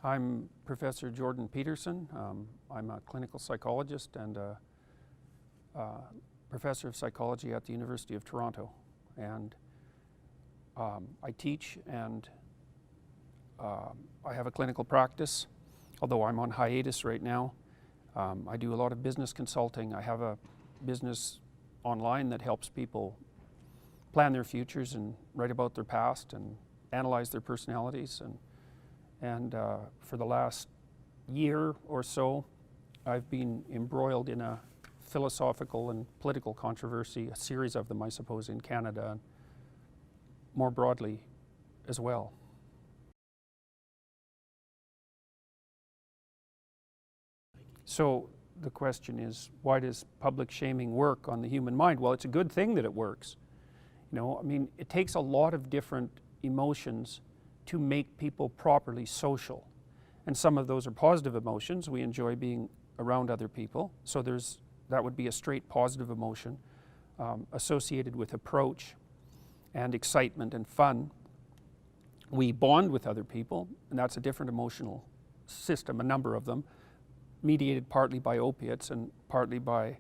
I'm Professor Jordan Peterson. I'm a clinical psychologist and a professor of psychology at the University of Toronto. And I teach and I have a clinical practice, although I'm on hiatus right now. I do a lot of business consulting. I have a business online that helps people plan their futures and write about their past and analyze their personalities. And for the last year or so, I've been embroiled in a philosophical and political controversy, a series of them, I suppose, in Canada and more broadly as well. So the question is, why does public shaming work on the human mind? Well, it's a good thing that it works. You know, I mean, it takes a lot of different emotions to make people properly social. And some of those are positive emotions. We enjoy being around other people. So that would be a straight positive emotion associated with approach and excitement and fun. We bond with other people, and that's a different emotional system, a number of them, mediated partly by opiates and partly by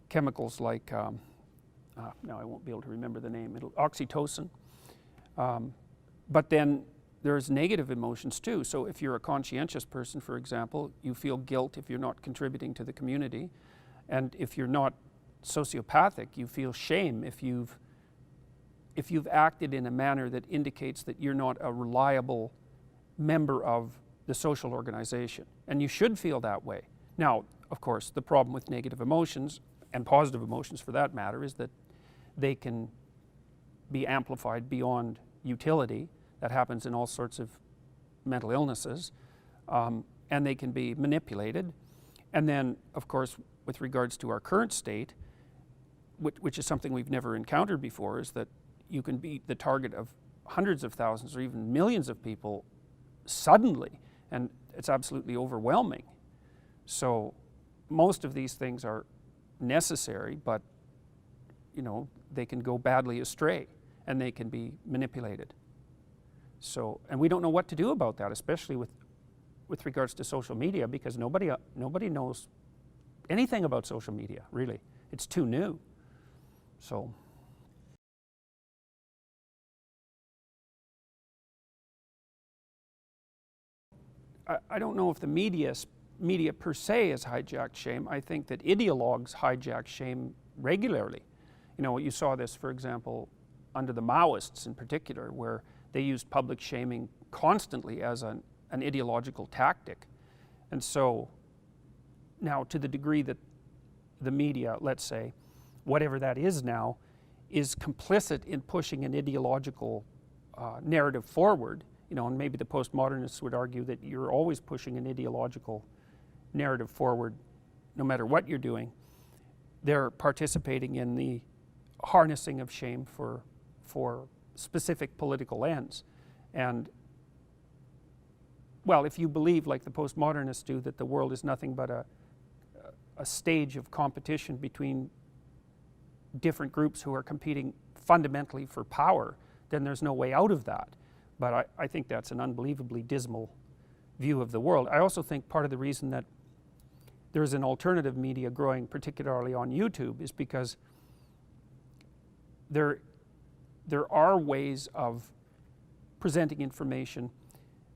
chemicals like, now I won't be able to remember the name, oxytocin. But then there's negative emotions too. So if you're a conscientious person, for example, you feel guilt if you're not contributing to the community. And if you're not sociopathic, you feel shame if you've acted in a manner that indicates that you're not a reliable member of the social organization. And you should feel that way. Now, of course, the problem with negative emotions, and positive emotions for that matter, is that they can be amplified beyond utility. That happens in all sorts of mental illnesses, and they can be manipulated. And then, of course, with regards to our current state, which is something we've never encountered before, is that you can be the target of hundreds of thousands or even millions of people suddenly, and it's absolutely overwhelming. So most of these things are necessary, but you know, they can go badly astray and they can be manipulated. So, and we don't know what to do about that, especially with regards to social media, because nobody knows anything about social media, really. It's too new. So. I don't know if the media per se has hijacked shame. I think that ideologues hijack shame regularly. You know, you saw this, for example, under the Maoists in particular, where they used public shaming constantly as an ideological tactic. And so now, to the degree that the media, let's say, whatever that is now, is complicit in pushing an ideological narrative forward, you know, and maybe the postmodernists would argue that you're always pushing an ideological narrative forward no matter what you're doing. They're participating in the harnessing of shame for specific political ends. And, well, if you believe, like the postmodernists do, that the world is nothing but a stage of competition between different groups who are competing fundamentally for power, then there's no way out of that. But I think that's an unbelievably dismal view of the world. I also think part of the reason that there's an alternative media growing, particularly on YouTube, is because there are ways of presenting information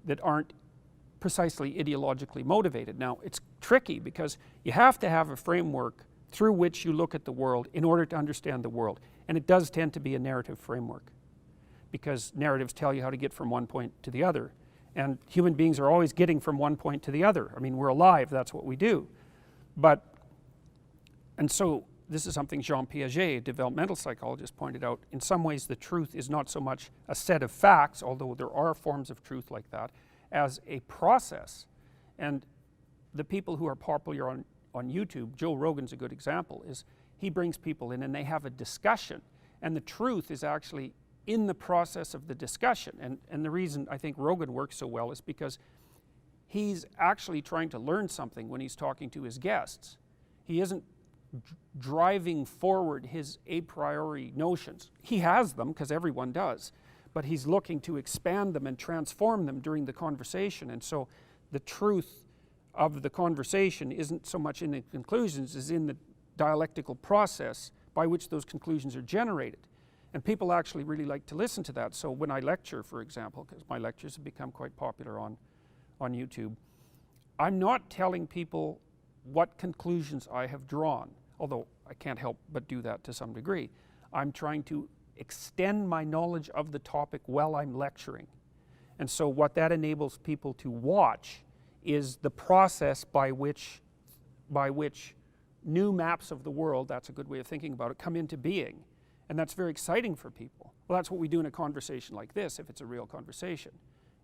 that aren't precisely ideologically motivated. Now, it's tricky because you have to have a framework through which you look at the world in order to understand the world. And it does tend to be a narrative framework, because narratives tell you how to get from one point to the other. And human beings are always getting from one point to the other. I mean, we're alive, that's what we do. And so this is something Jean Piaget, a developmental psychologist, pointed out. In some ways, the truth is not so much a set of facts, although there are forms of truth like that, as a process. And the people who are popular on YouTube, Joe Rogan's a good example, is he brings people in and they have a discussion. And the truth is actually in the process of the discussion. And the reason I think Rogan works so well is because he's actually trying to learn something when he's talking to his guests. He isn't driving forward his a priori notions. He has them, because everyone does, but he's looking to expand them and transform them during the conversation. And so the truth of the conversation isn't so much in the conclusions as in the dialectical process by which those conclusions are generated. And people actually really like to listen to that. So when I lecture, for example, because my lectures have become quite popular on YouTube, I'm not telling people what conclusions I have drawn, although I can't help but do that to some degree. I'm trying to extend my knowledge of the topic while I'm lecturing. And so what that enables people to watch is the process by which new maps of the world, that's a good way of thinking about it, come into being. And that's very exciting for people. Well, that's what we do in a conversation like this, if it's a real conversation.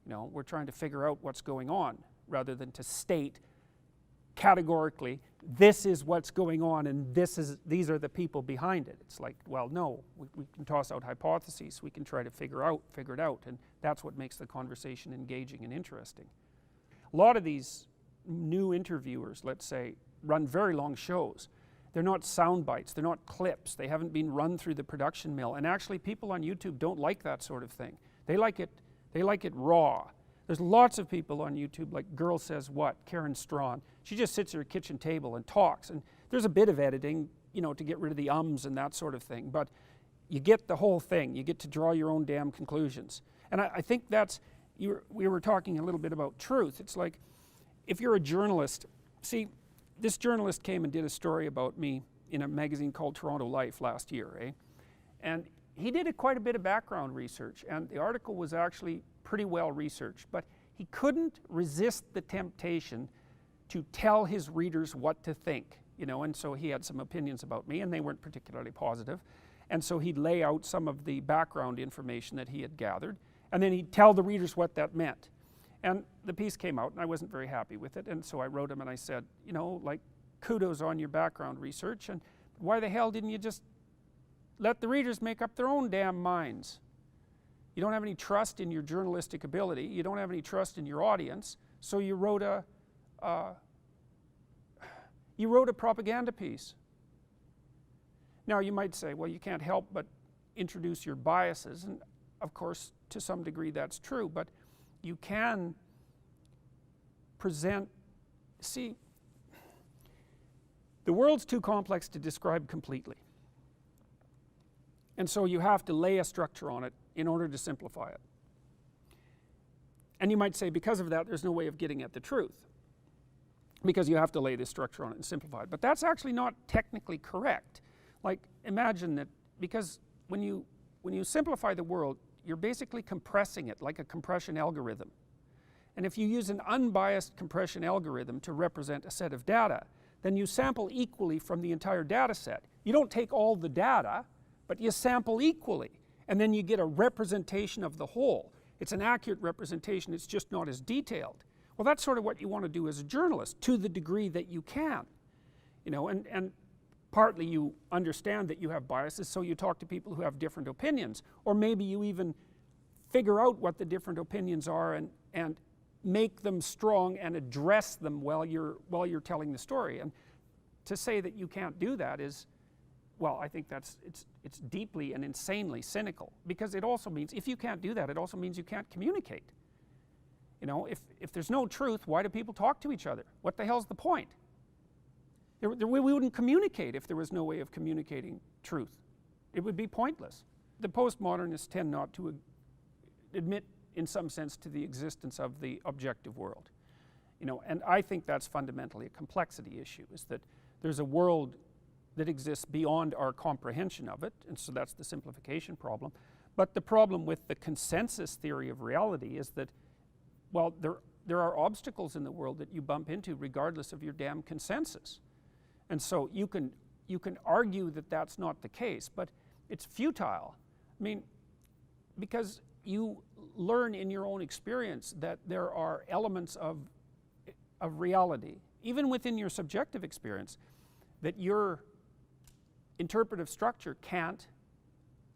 You know, we're trying to figure out what's going on, rather than to state categorically, this is what's going on and these are the people behind it. It's like, well, no, we can toss out hypotheses, we can try to figure it out, and that's what makes the conversation engaging and interesting. A lot of these new interviewers, let's say, run very long shows. They're not sound bites, they're not clips, they haven't been run through the production mill, and actually people on YouTube don't like that sort of thing. They like it raw. There's lots of people on YouTube, like Girl Says What, Karen Strawn. She just sits at her kitchen table and talks, and there's a bit of editing, you know, to get rid of the ums and that sort of thing, but you get the whole thing. You get to draw your own damn conclusions. And I think that's, we were talking a little bit about truth. It's like, if you're a journalist, see, this journalist came and did a story about me in a magazine called Toronto Life last year, eh? And he did quite a bit of background research, and the article was actually pretty well researched, but he couldn't resist the temptation to tell his readers what to think, you know, and so he had some opinions about me, and they weren't particularly positive, and so he'd lay out some of the background information that he had gathered, and then he'd tell the readers what that meant. And the piece came out, and I wasn't very happy with it, and so I wrote him and I said, you know, like, kudos on your background research, and why the hell didn't you just let the readers make up their own damn minds? You don't have any trust in your journalistic ability, you don't have any trust in your audience, so you wrote a propaganda piece. Now you might say, well, you can't help but introduce your biases, and of course to some degree that's true, but you can present, see, the world's too complex to describe completely. And so you have to lay a structure on it in order to simplify it. And you might say, because of that, there's no way of getting at the truth, because you have to lay this structure on it and simplify it. But that's actually not technically correct. Like, imagine that, because when you simplify the world, you're basically compressing it like a compression algorithm. And if you use an unbiased compression algorithm to represent a set of data, then you sample equally from the entire data set. You don't take all the data, but you sample equally, and then you get a representation of the whole. It's an accurate representation, it's just not as detailed. Well, that's sort of what you want to do as a journalist, to the degree that you can. You know, and partly you understand that you have biases, so you talk to people who have different opinions, or maybe you even figure out what the different opinions are and make them strong and address them while you're telling the story. And to say that you can't do that is, well, I think it's deeply and insanely cynical, because it also means, if you can't do that, it also means you can't communicate. You know, if there's no truth, why do people talk to each other? What the hell's the point? We wouldn't communicate if there was no way of communicating truth. It would be pointless. The postmodernists tend not to admit, in some sense, to the existence of the objective world. You know, and I think that's fundamentally a complexity issue, is that there's a world that exists beyond our comprehension of it, and so that's the simplification problem. But the problem with the consensus theory of reality is that, well, there are obstacles in the world that you bump into regardless of your damn consensus. And so you can argue that that's not the case, but it's futile. I mean, because you learn in your own experience that there are elements of reality, even within your subjective experience, that your interpretive structure can't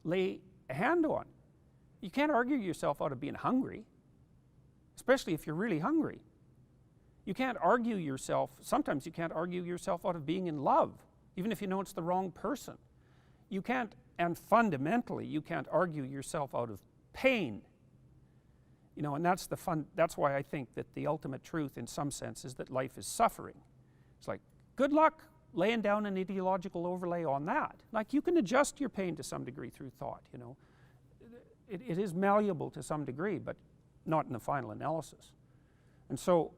lay a hand on. You can't argue yourself out of being hungry, especially if you're really hungry. You can't argue yourself, sometimes you can't argue yourself out of being in love, even if you know it's the wrong person. You can't, and fundamentally, you can't argue yourself out of pain. You know, and that's why I think that the ultimate truth in some sense is that life is suffering. It's like, good luck laying down an ideological overlay on that. Like, you can adjust your pain to some degree through thought, you know. It is malleable to some degree, but not in the final analysis. And so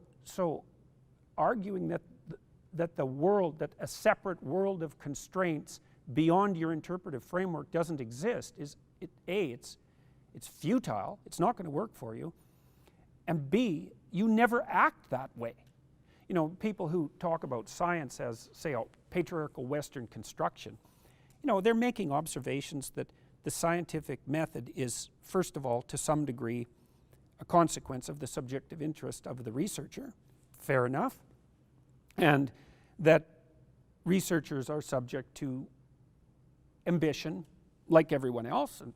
arguing that the world, that a separate world of constraints beyond your interpretive framework doesn't exist is, it's futile, it's not going to work for you, and B, you never act that way. You know, people who talk about science as, say, a patriarchal Western construction, you know, they're making observations that the scientific method is, first of all, to some degree, a consequence of the subjective interest of the researcher. Fair enough. And that researchers are subject to ambition like everyone else. And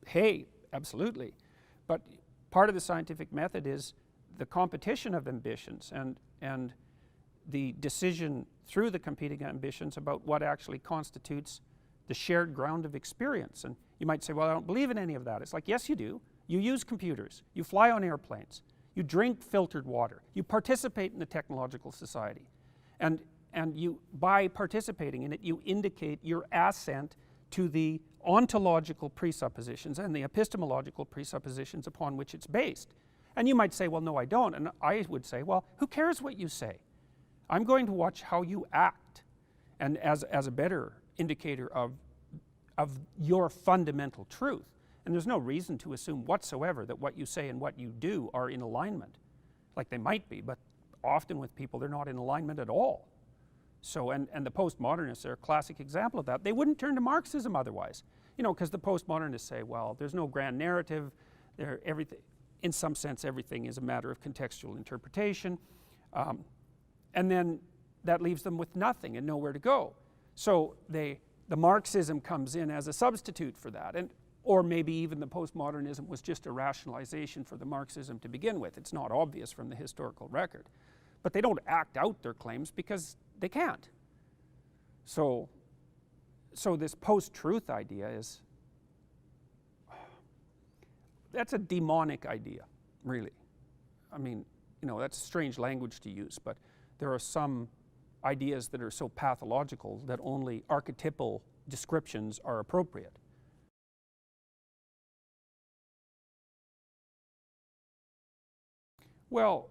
hey, absolutely. But part of the scientific method is the competition of ambitions and the decision through the competing ambitions about what actually constitutes the shared ground of experience. And you might say, well, I don't believe in any of that. It's like, yes, you do. You use computers. You fly on airplanes. You drink filtered water. You participate in the technological society. And you, by participating in it, you indicate your assent to the ontological presuppositions and the epistemological presuppositions upon which it's based. And you might say, well, no, I don't. And I would say, well, who cares what you say? I'm going to watch how you act, and as a better indicator of your fundamental truth. And there's no reason to assume whatsoever that what you say and what you do are in alignment. Like, they might be, but often with people they're not in alignment at all. So, and the postmodernists are a classic example of that. They wouldn't turn to Marxism otherwise. You know, because the postmodernists say, well, there's no grand narrative, everything, in some sense everything is a matter of contextual interpretation. And then that leaves them with nothing and nowhere to go. So the Marxism comes in as a substitute for that, or maybe even the postmodernism was just a rationalization for the Marxism to begin with. It's not obvious from the historical record. But they don't act out their claims because they can't. So this post-truth idea is, that's a demonic idea, really. I mean, you know, that's strange language to use, but there are some ideas that are so pathological that only archetypal descriptions are appropriate. Well,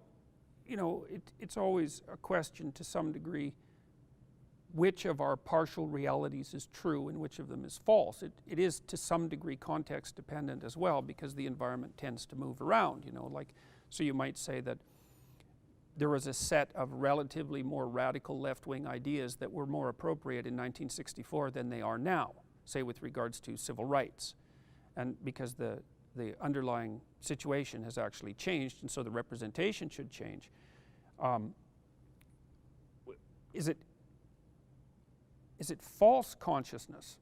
you know, it's always a question to some degree which of our partial realities is true and which of them is false. It is to some degree context dependent as well, because the environment tends to move around, you know, like, so you might say that there was a set of relatively more radical left-wing ideas that were more appropriate in 1964 than they are now, say with regards to civil rights. And because the underlying situation has actually changed, and so the representation should change. Is it false consciousness?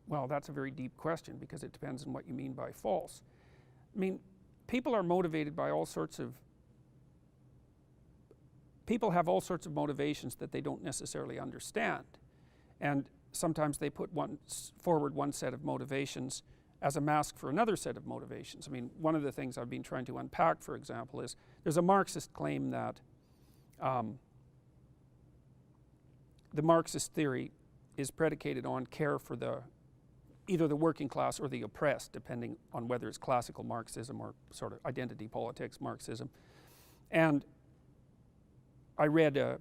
Well, that's a very deep question, because it depends on what you mean by false. I mean, people are motivated by all sorts of, people have all sorts of motivations that they don't necessarily understand. And sometimes they put forward one set of motivations as a mask for another set of motivations. I mean, one of the things I've been trying to unpack, for example, is there's a Marxist claim that the Marxist theory is predicated on care for either the working class or the oppressed, depending on whether it's classical Marxism or sort of identity politics Marxism. And I read a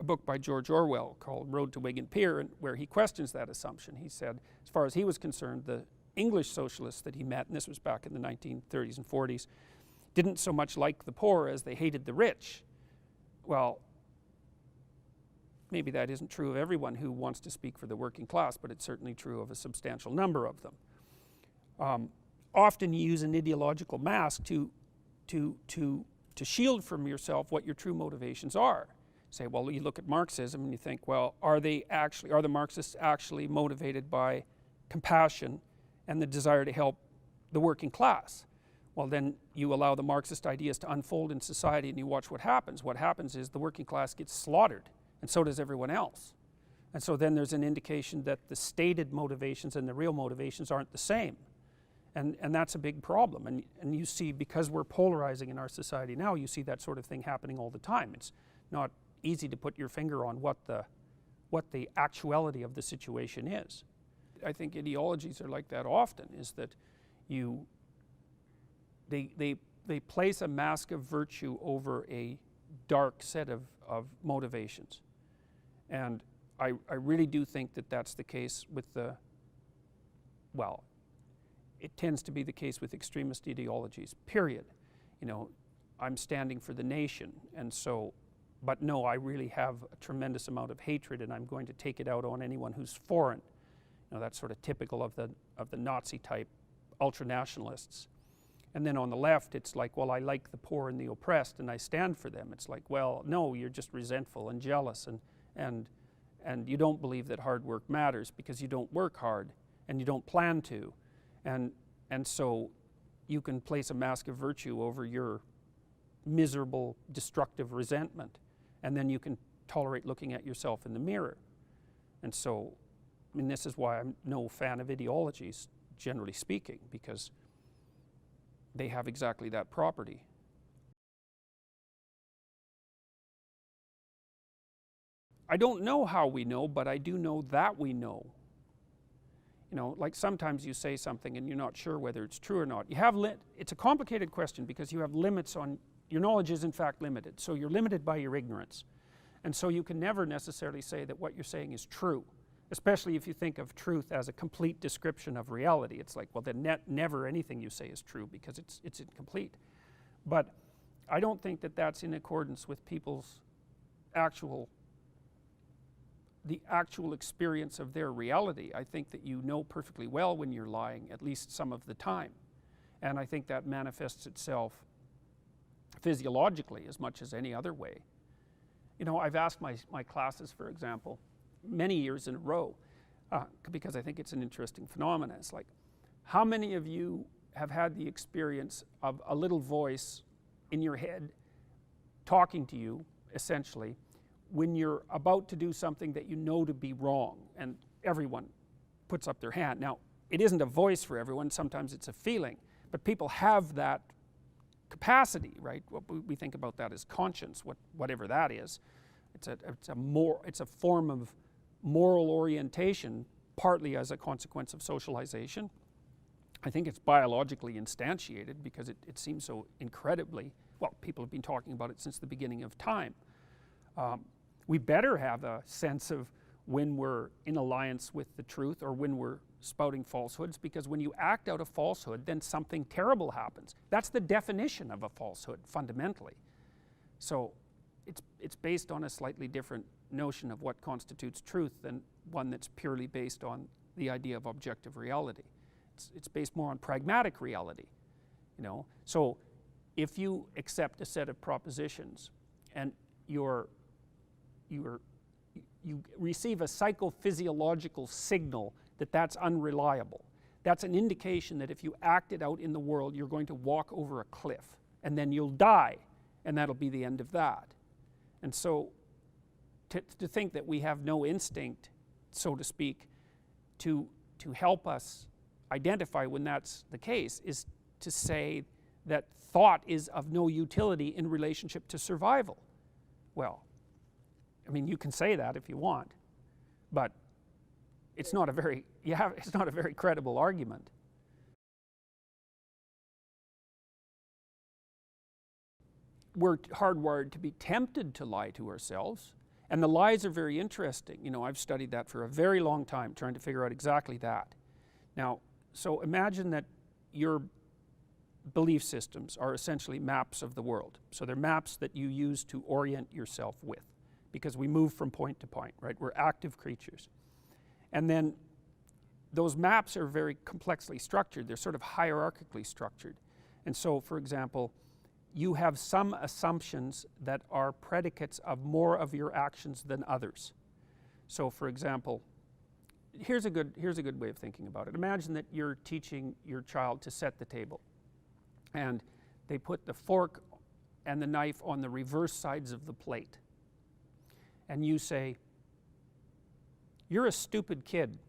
book by George Orwell called Road to Wigan Pier, where he questions that assumption. He said, as far as he was concerned, the English socialists that he met, and this was back in the 1930s and 40s, didn't so much like the poor as they hated the rich. Well, maybe that isn't true of everyone who wants to speak for the working class, but it's certainly true of a substantial number of them. Often you use an ideological mask to shield from yourself what your true motivations are. Say, well, you look at Marxism and you think, well, are the Marxists actually motivated by compassion and the desire to help the working class? Well, then you allow the Marxist ideas to unfold in society and you watch what happens. What happens is the working class gets slaughtered, and so does everyone else. And so then there's an indication that the stated motivations and the real motivations aren't the same. And that's a big problem. And you see, because we're polarizing in our society now, you see that sort of thing happening all the time. It's not easy to put your finger on what the actuality of the situation is. I think ideologies are like that often, is that they place a mask of virtue over a dark set of motivations. And I really do think that that's the case with it tends to be the case with extremist ideologies, period. You know, I'm standing for the nation, and so, but no, I really have a tremendous amount of hatred, and I'm going to take it out on anyone who's foreign. You know, that's sort of typical of the Nazi type ultranationalists. And then on the left, it's like, well, I like the poor and the oppressed, and I stand for them. It's like, well, no, you're just resentful and jealous, and you don't believe that hard work matters because you don't work hard, and you don't plan to. And so you can place a mask of virtue over your miserable, destructive resentment, and then you can tolerate looking at yourself in the mirror. And so, I mean, this is why I'm no fan of ideologies, generally speaking, because they have exactly that property. I don't know how we know, but I do know that we know. You know, like sometimes you say something and you're not sure whether it's true or not. It's a complicated question because you have limits on, your knowledge is in fact limited. So you're limited by your ignorance. And so you can never necessarily say that what you're saying is true, especially if you think of truth as a complete description of reality. It's like, well, then never anything you say is true because it's incomplete. But I don't think that that's in accordance with people's the actual experience of their reality. I think that you know perfectly well when you're lying, at least some of the time. And I think that manifests itself physiologically as much as any other way. You know, I've asked my classes, for example, many years in a row, because I think it's an interesting phenomenon. It's like, how many of you have had the experience of a little voice in your head talking to you, essentially, when you're about to do something that you know to be wrong? And everyone puts up their hand. Now, it isn't a voice for everyone, sometimes it's a feeling, but people have that capacity, right? What we think about that as conscience, whatever that is. It's a form of moral orientation, partly as a consequence of socialization. I think it's biologically instantiated because it seems so incredibly, well, people have been talking about it since the beginning of time. We better have a sense of when we're in alliance with the truth or when we're spouting falsehoods, because when you act out a falsehood, then something terrible happens. That's the definition of a falsehood, fundamentally. So it's based on a slightly different notion of what constitutes truth than one that's purely based on the idea of objective reality. It's based more on pragmatic reality, you know. So if you accept a set of propositions and you receive a psychophysiological signal that that's unreliable, that's an indication that if you act it out in the world, you're going to walk over a cliff, and then you'll die, and that'll be the end of that. And so to think that we have no instinct, so to speak, to help us identify when that's the case is to say that thought is of no utility in relationship to survival. Well, I mean, you can say that if you want, but it's not a very credible argument. We're hardwired to be tempted to lie to ourselves, and the lies are very interesting. You know, I've studied that for a very long time, trying to figure out exactly that. Now, so imagine that your belief systems are essentially maps of the world. So they're maps that you use to orient yourself with, because we move from point to point, right? We're active creatures. And then those maps are very complexly structured. They're sort of hierarchically structured. And so, for example, you have some assumptions that are predicates of more of your actions than others. So, for example, here's a good way of thinking about it. Imagine that you're teaching your child to set the table, and they put the fork and the knife on the reverse sides of the plate. And you say, "You're a stupid kid.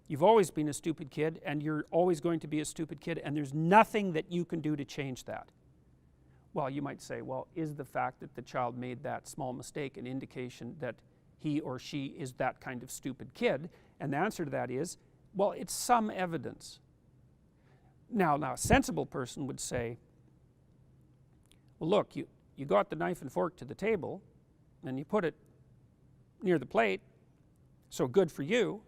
You've always been a stupid kid, and you're always going to be a stupid kid, and there's nothing that you can do to change that. Well, you might say, well, is the fact that the child made that small mistake an indication that he or she is that kind of stupid kid? And the answer to that is, well, it's some evidence. Now a sensible person would say, well, look, you got the knife and fork to the table, and you put it near the plate, so good for you,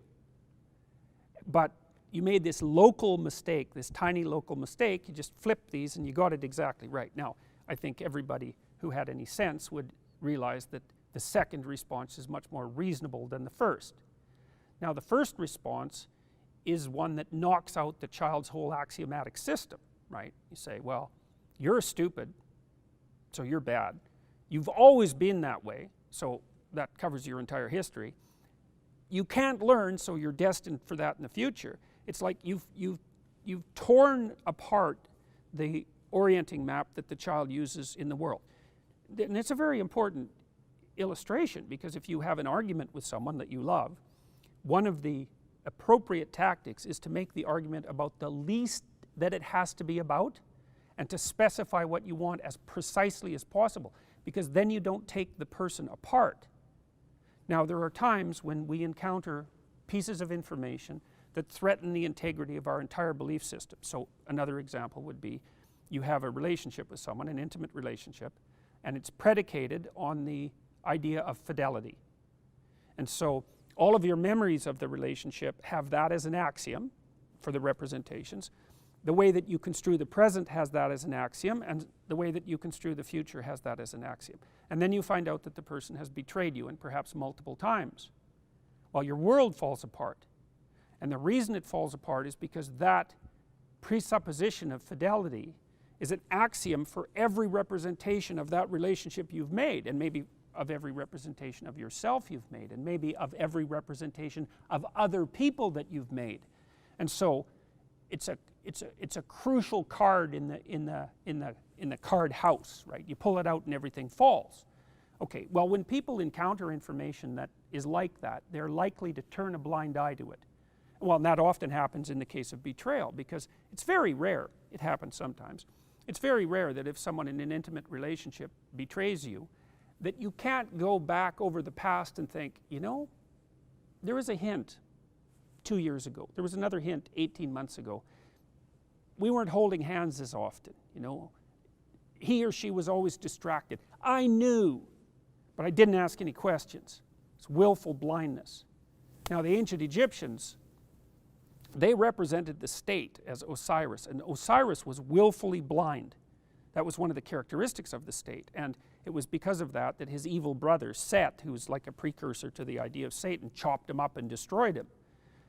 but you made this local mistake, this tiny local mistake. You just flipped these and you got it exactly right. Now, I think everybody who had any sense would realize that the second response is much more reasonable than the first. Now, the first response is one that knocks out the child's whole axiomatic system, right? You say, well, you're stupid, so you're bad. You've always been that way, so that covers your entire history. You can't learn, so you're destined for that in the future. It's like you've torn apart the orienting map that the child uses in the world. And it's a very important illustration, because if you have an argument with someone that you love, one of the appropriate tactics is to make the argument about the least that it has to be about, and to specify what you want as precisely as possible, because then you don't take the person apart. Now, there are times when we encounter pieces of information that threaten the integrity of our entire belief system. So another example would be, you have a relationship with someone, an intimate relationship, and it's predicated on the idea of fidelity. And so all of your memories of the relationship have that as an axiom for the representations. The way that you construe the present has that as an axiom, and the way that you construe the future has that as an axiom. And then you find out that the person has betrayed you, and perhaps multiple times. Well, your world falls apart. And the reason it falls apart is because that presupposition of fidelity is an axiom for every representation of that relationship you've made, and maybe of every representation of yourself you've made, and maybe of every representation of other people that you've made. And so it's a crucial card in the card house, right? You pull it out and everything falls. Okay, well, when people encounter information that is like that, they're likely to turn a blind eye to it. Well, and that often happens in the case of betrayal, because it's very rare, it happens sometimes, it's very rare that if someone in an intimate relationship betrays you, that you can't go back over the past and think, you know, there was a hint 2 years ago, there was another hint 18 months ago. We weren't holding hands as often, you know. He or she was always distracted. I knew, but I didn't ask any questions. It's willful blindness. Now, the ancient Egyptians, they represented the state as Osiris, and Osiris was willfully blind. That was one of the characteristics of the state, and it was because of that that his evil brother Set, who was like a precursor to the idea of Satan, chopped him up and destroyed him.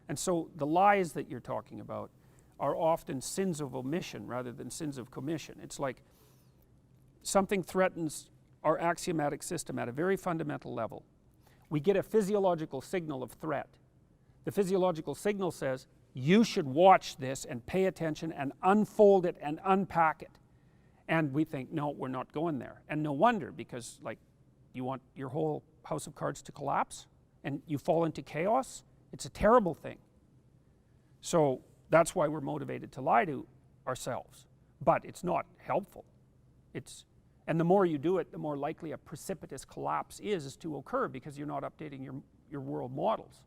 And so the lies that you're talking about are often sins of omission rather than sins of commission. It's like something threatens our axiomatic system at a very fundamental level. We get a physiological signal of threat. The physiological signal says, you should watch this and pay attention and unfold it and unpack it. And we think, no, we're not going there. And no wonder, because like, you want your whole house of cards to collapse and you fall into chaos? It's a terrible thing. So that's why we're motivated to lie to ourselves. But it's not helpful. And the more you do it, the more likely a precipitous collapse is to occur, because you're not updating your world models.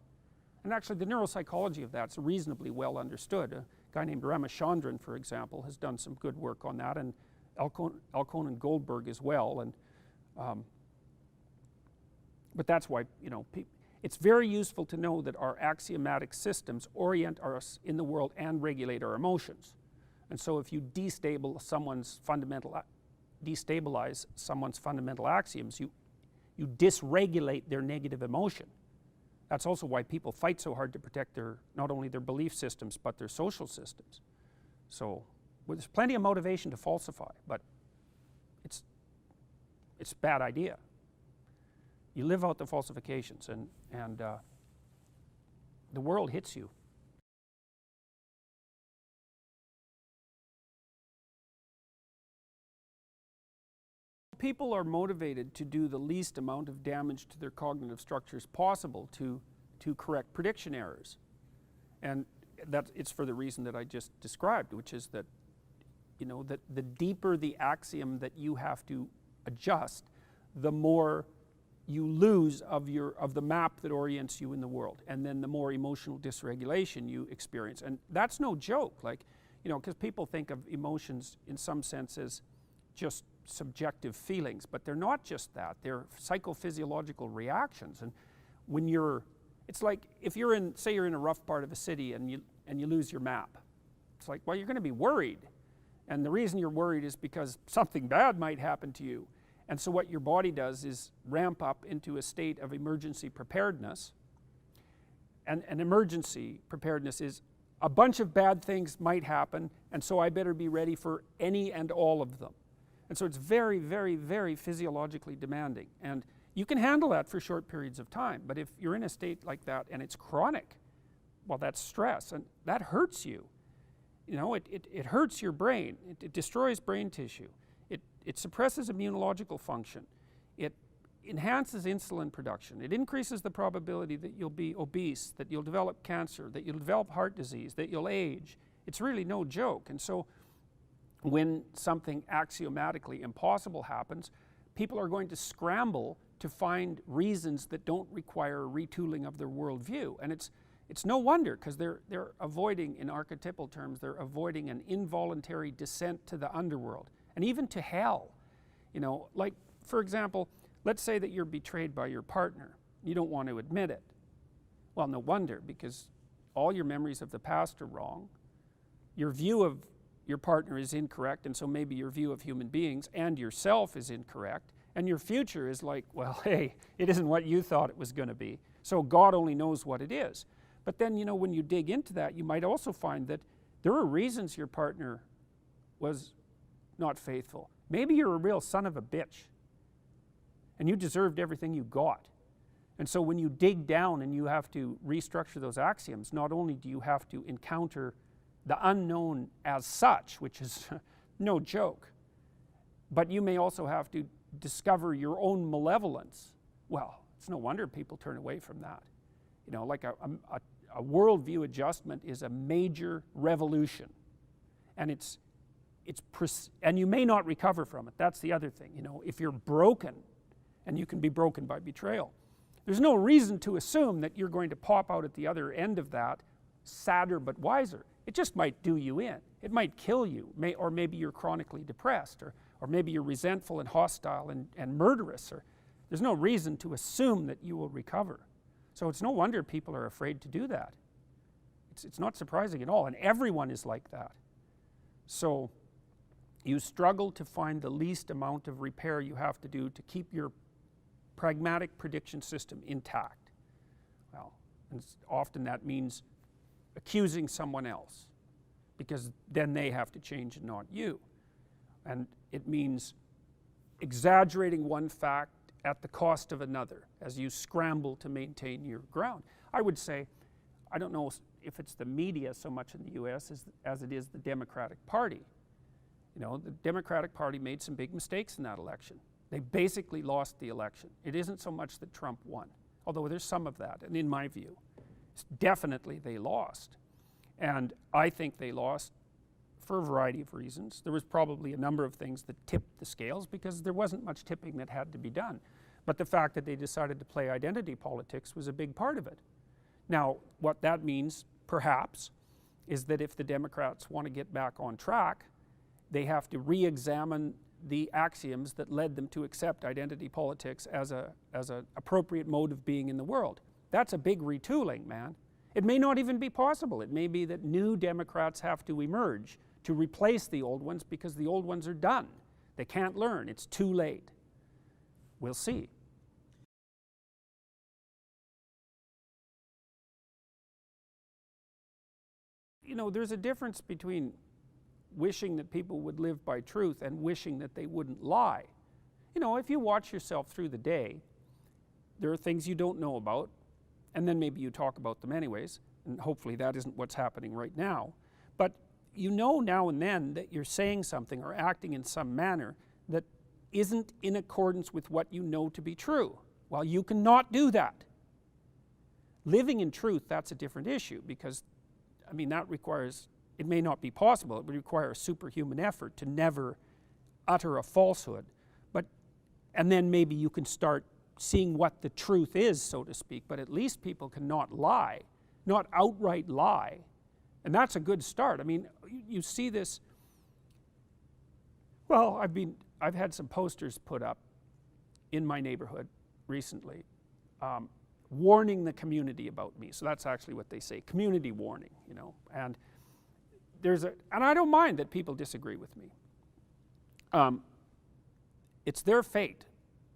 And actually the neuropsychology of that's reasonably well understood. A guy named Ramachandran, for example, has done some good work on that, and Alcone and Goldberg as well. And but that's why, you know, it's very useful to know that our axiomatic systems orient us in the world and regulate our emotions. And so if you destabilize someone's fundamental axioms, you dysregulate their negative emotion. That's also why people fight so hard to protect not only their belief systems, but their social systems. So well, there's plenty of motivation to falsify, but it's a bad idea. You live out the falsifications, and the world hits you. People are motivated to do the least amount of damage to their cognitive structures possible to correct prediction errors. And it's for the reason that I just described, which is that, you know, that the deeper the axiom that you have to adjust, the more you lose of the map that orients you in the world, and then the more emotional dysregulation you experience. And that's no joke, like, you know, because people think of emotions in some sense as just subjective feelings, but they're not just that. They're psychophysiological reactions. And when it's like if you're in, say you're in a rough part of a city and you lose your map. It's like, well, you're going to be worried. And the reason you're worried is because something bad might happen to you. And so what your body does is ramp up into a state of emergency preparedness. And an emergency preparedness is a bunch of bad things might happen, and so I better be ready for any and all of them. And so it's very, very, very physiologically demanding. And you can handle that for short periods of time, but if you're in a state like that and it's chronic, well, that's stress, and that hurts you. You know, it hurts your brain. It destroys brain tissue. It suppresses immunological function. It enhances insulin production. It increases the probability that you'll be obese, that you'll develop cancer, that you'll develop heart disease, that you'll age. It's really no joke. And so when something axiomatically impossible happens, people are going to scramble to find reasons that don't require a retooling of their worldview. And it's no wonder, because they're avoiding, in archetypal terms, they're avoiding an involuntary descent to the underworld and even to hell. You know, like, for example, let's say that you're betrayed by your partner. You don't want to admit it. Well, no wonder, because all your memories of the past are wrong. Your view of your partner is incorrect, and so maybe your view of human beings and yourself is incorrect. And your future is like, well, hey, it isn't what you thought it was going to be. So God only knows what it is. But then, you know, when you dig into that, you might also find that there are reasons your partner was not faithful. Maybe you're a real son of a bitch, and you deserved everything you got. And so when you dig down and you have to restructure those axioms, not only do you have to encounter the unknown as such, which is no joke, but you may also have to discover your own malevolence. Well, it's no wonder people turn away from that. You know, like a worldview adjustment is a major revolution, and and you may not recover from it. That's the other thing. You know, if you're broken, and you can be broken by betrayal, there's no reason to assume that you're going to pop out at the other end of that sadder but wiser. It just might do you in. It might kill you, or maybe you're chronically depressed, or maybe you're resentful and hostile and murderous. Or there's no reason to assume that you will recover. So it's no wonder people are afraid to do that. It's not surprising at all, and everyone is like that. So you struggle to find the least amount of repair you have to do to keep your pragmatic prediction system intact. Well, and often that means accusing someone else, because then they have to change and not you. And it means exaggerating one fact at the cost of another as you scramble to maintain your ground. I would say, I don't know if it's the media so much in the US as it is the Democratic Party. You know, the Democratic Party made some big mistakes in that election. They basically lost the election. It isn't so much that Trump won, although there's some of that, and in my view, definitely they lost. And I think they lost for a variety of reasons. There was probably a number of things that tipped the scales, because there wasn't much tipping that had to be done. But the fact that they decided to play identity politics was a big part of it. Now, what that means, perhaps, is that if the Democrats want to get back on track, they have to re-examine the axioms that led them to accept identity politics as an appropriate mode of being in the world. That's a big retooling, man. It may not even be possible. It may be that new Democrats have to emerge to replace the old ones, because the old ones are done. They can't learn. It's too late. We'll see. You know, there's a difference between wishing that people would live by truth and wishing that they wouldn't lie. You know, if you watch yourself through the day, there are things you don't know about, and then maybe you talk about them anyways, and hopefully that isn't what's happening right now. But you know now and then that you're saying something or acting in some manner that isn't in accordance with what you know to be true. Well, you cannot do that. Living in truth, that's a different issue, because I mean, that requires, it may not be possible, it would require a superhuman effort to never utter a falsehood. But, and then maybe you can start seeing what the truth is, so to speak, but at least people can not lie, not outright lie. And that's a good start. I mean, you see this, well, I've had some posters put up in my neighborhood recently, warning the community about me. So that's actually what they say, community warning, you know. And and I don't mind that people disagree with me. It's their fate.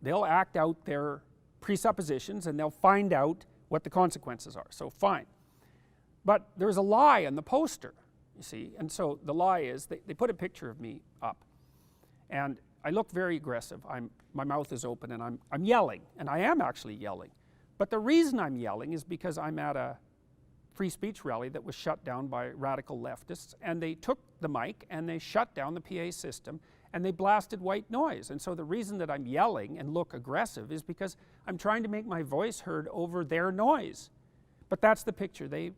They'll act out their presuppositions and they'll find out what the consequences are. So fine. But there's a lie on the poster, you see. And so the lie is they put a picture of me up. And I look very aggressive. My mouth is open and I'm yelling. And I am actually yelling. But the reason I'm yelling is because I'm at a free speech rally that was shut down by radical leftists. And they took the mic and they shut down the PA system and they blasted white noise. And so the reason that I'm yelling and look aggressive is because I'm trying to make my voice heard over their noise. But that's the picture they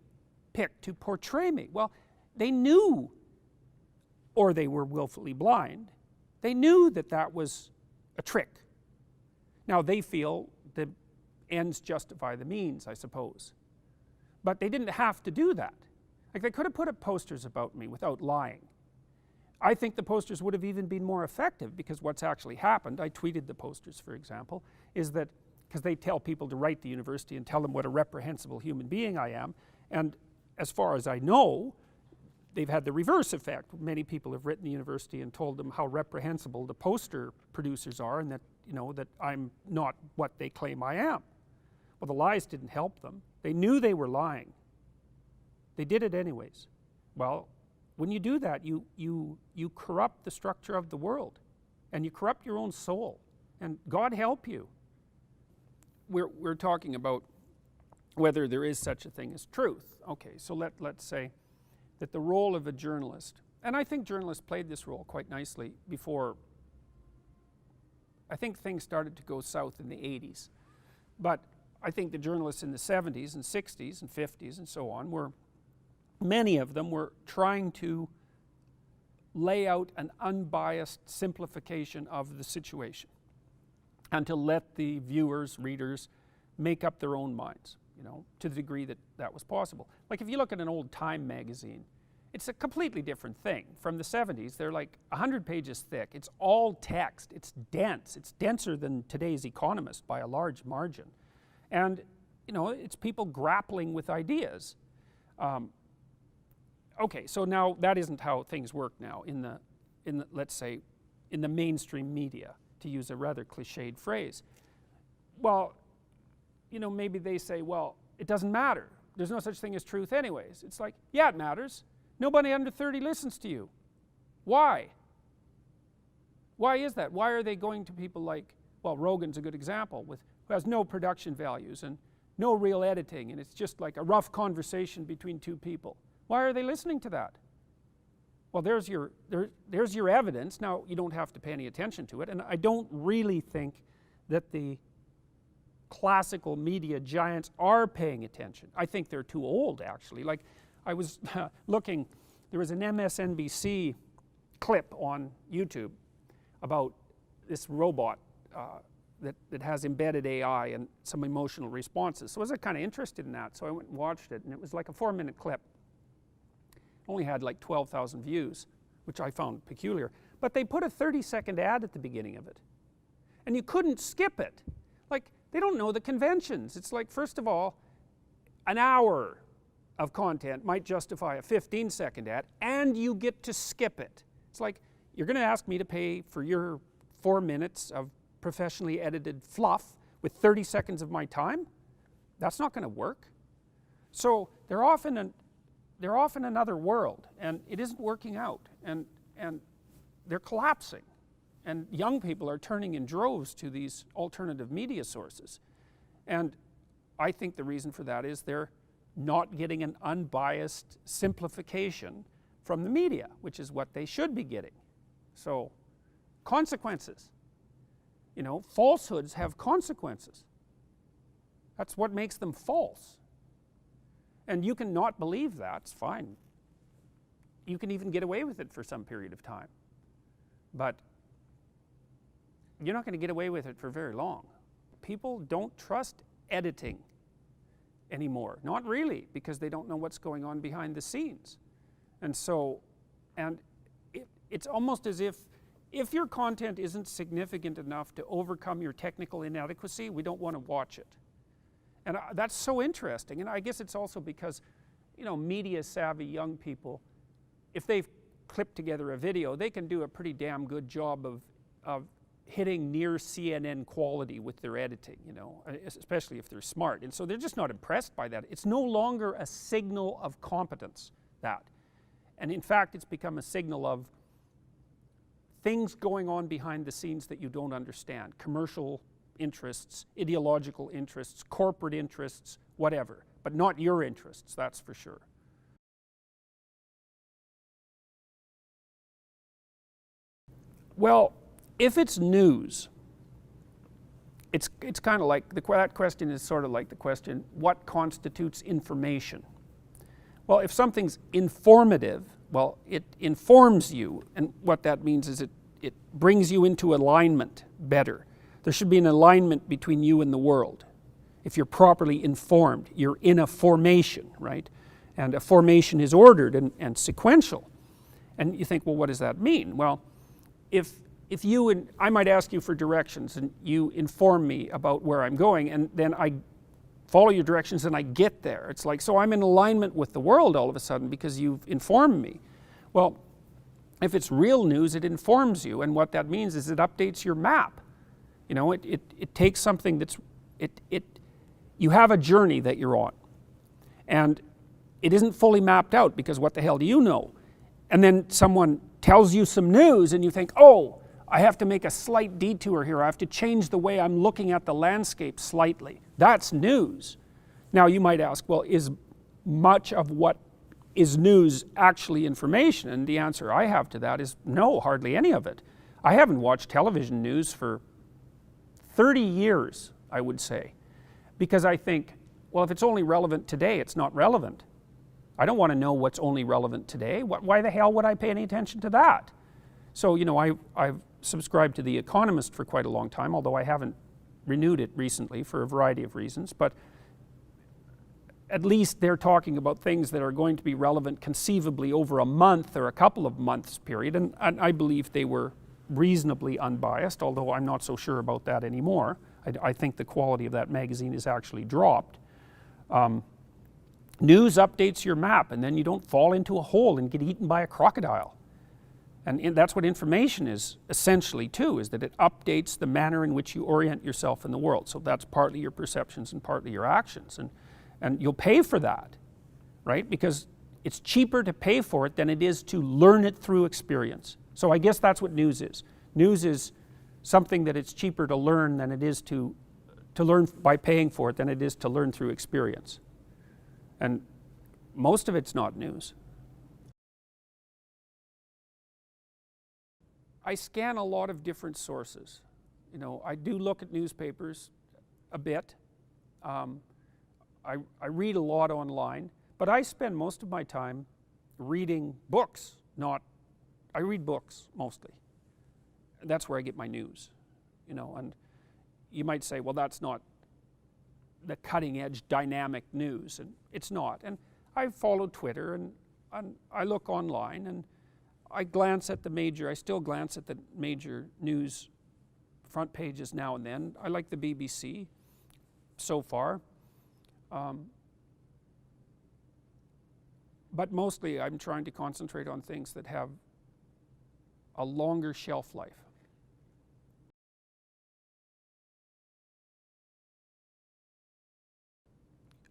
picked to portray me. Well, they knew, or they were willfully blind, they knew that that was a trick. Now they feel the ends justify the means, I suppose. But they didn't have to do that. Like, they could have put up posters about me without lying. I think the posters would have even been more effective, because what's actually happened, I tweeted the posters, for example, is that, because they tell people to write the university and tell them what a reprehensible human being I am, and as far as I know, they've had the reverse effect. Many people have written the university and told them how reprehensible the poster producers are, and that, you know, that I'm not what they claim I am. Well, the lies didn't help them. They knew they were lying. They did it anyways. Well, when you do that, you corrupt the structure of the world, and you corrupt your own soul, and God help you. We're talking about whether there is such a thing as truth. Okay, so let's say that the role of a journalist, and I think journalists played this role quite nicely before, I think things started to go south in the 80s. But I think the journalists in the 70s and 60s and 50s and so on were, many of them were trying to lay out an unbiased simplification of the situation and to let the viewers, readers, make up their own minds, you know, to the degree that that was possible. Like, if you look at an old Time magazine, it's a completely different thing. From the 70s, they're like 100 pages thick. It's all text. It's dense. It's denser than today's Economist by a large margin. And, you know, it's people grappling with ideas. Okay, so now that isn't how things work now in the, let's say, in the mainstream media, to use a rather cliched phrase. Well, you know, maybe they say, well, it doesn't matter. There's no such thing as truth anyways. It's like, yeah, it matters. Nobody under 30 listens to you. Why? Why is that? Why are they going to people like, well, Rogan's a good example, who has no production values and no real editing, and it's just like a rough conversation between two people. Why are they listening to that? Well, there's your evidence. Now, you don't have to pay any attention to it, and I don't really think that the classical media giants are paying attention. I think they're too old, actually. Like, I was looking, there was an MSNBC clip on YouTube about this robot that has embedded AI and some emotional responses. So I was kind of interested in that, so I went and watched it, and it was like a 4-minute clip. Only had like 12,000 views, which I found peculiar. But they put a 30-second ad at the beginning of it, and you couldn't skip it. Like, they don't know the conventions. It's like, first of all, an hour of content might justify a 15-second ad, and you get to skip it. It's like, you're going to ask me to pay for your 4 minutes of professionally edited fluff with 30 seconds of my time? That's not going to work. So they're often another world, and it isn't working out, and they're collapsing. And young people are turning in droves to these alternative media sources. And I think the reason for that is they're not getting an unbiased simplification from the media, which is what they should be getting. So, consequences. You know, falsehoods have consequences. That's what makes them false. And you can not believe that, it's fine. You can even get away with it for some period of time. But you're not going to get away with it for very long. People don't trust editing anymore. Not really, because they don't know what's going on behind the scenes. And so, it's almost as if your content isn't significant enough to overcome your technical inadequacy, we don't want to watch it. And that's so interesting. And I guess it's also because, you know, media savvy young people, if they've clipped together a video, they can do a pretty damn good job of hitting near CNN quality with their editing, you know, especially if they're smart. And so they're just not impressed by that. It's no longer a signal of competence, that. And in fact, it's become a signal of things going on behind the scenes that you don't understand. Commercial interests, ideological interests, corporate interests, whatever. But not your interests, that's for sure. Well, if it's news, it's kind of like, that question is sort of like the question, what constitutes information? Well, if something's informative, well, it informs you, and what that means is it brings you into alignment better. There should be an alignment between you and the world. If you're properly informed, you're in a formation, right? And a formation is ordered and sequential. And you think, well, what does that mean? Well, if you and I might ask you for directions and you inform me about where I'm going, and then I follow your directions and I get there. It's like, so I'm in alignment with the world all of a sudden because you've informed me. Well, if it's real news, it informs you, and what that means is it updates your map. You know, it takes something that's, you have a journey that you're on, and it isn't fully mapped out because what the hell do you know? And then someone tells you some news and you think, oh, I have to make a slight detour here. I have to change the way I'm looking at the landscape slightly. That's news. Now you might ask, well, is much of what is news actually information? And the answer I have to that is no, hardly any of it. I haven't watched television news for 30 years, I would say, because I think, well, if it's only relevant today, it's not relevant. I don't want to know what's only relevant today. Why the hell would I pay any attention to that? So, you know, I've subscribed to The Economist for quite a long time, although I haven't renewed it recently for a variety of reasons, but at least they're talking about things that are going to be relevant conceivably over a month or a couple of months period, and I believe they were reasonably unbiased, although I'm not so sure about that anymore. I think the quality of that magazine is actually dropped. News updates your map, and then you don't fall into a hole and get eaten by a crocodile. And that's what information is essentially too, is that it updates the manner in which you orient yourself in the world. So that's partly your perceptions and partly your actions. And you'll pay for that, right? Because it's cheaper to pay for it than it is to learn it through experience. So I guess that's what news is. News is something that it's cheaper to learn than it is to learn by paying for it than it is to learn through experience. And most of it's not news. I scan a lot of different sources. You know, I do look at newspapers a bit. I read a lot online, but I spend most of my time reading books, I read books mostly. That's where I get my news, you know, and you might say, well, that's not the cutting edge dynamic news, and it's not. And I follow Twitter and I look online and I still glance at the major news front pages now and then. I like the BBC so far. But mostly I'm trying to concentrate on things that have a longer shelf life.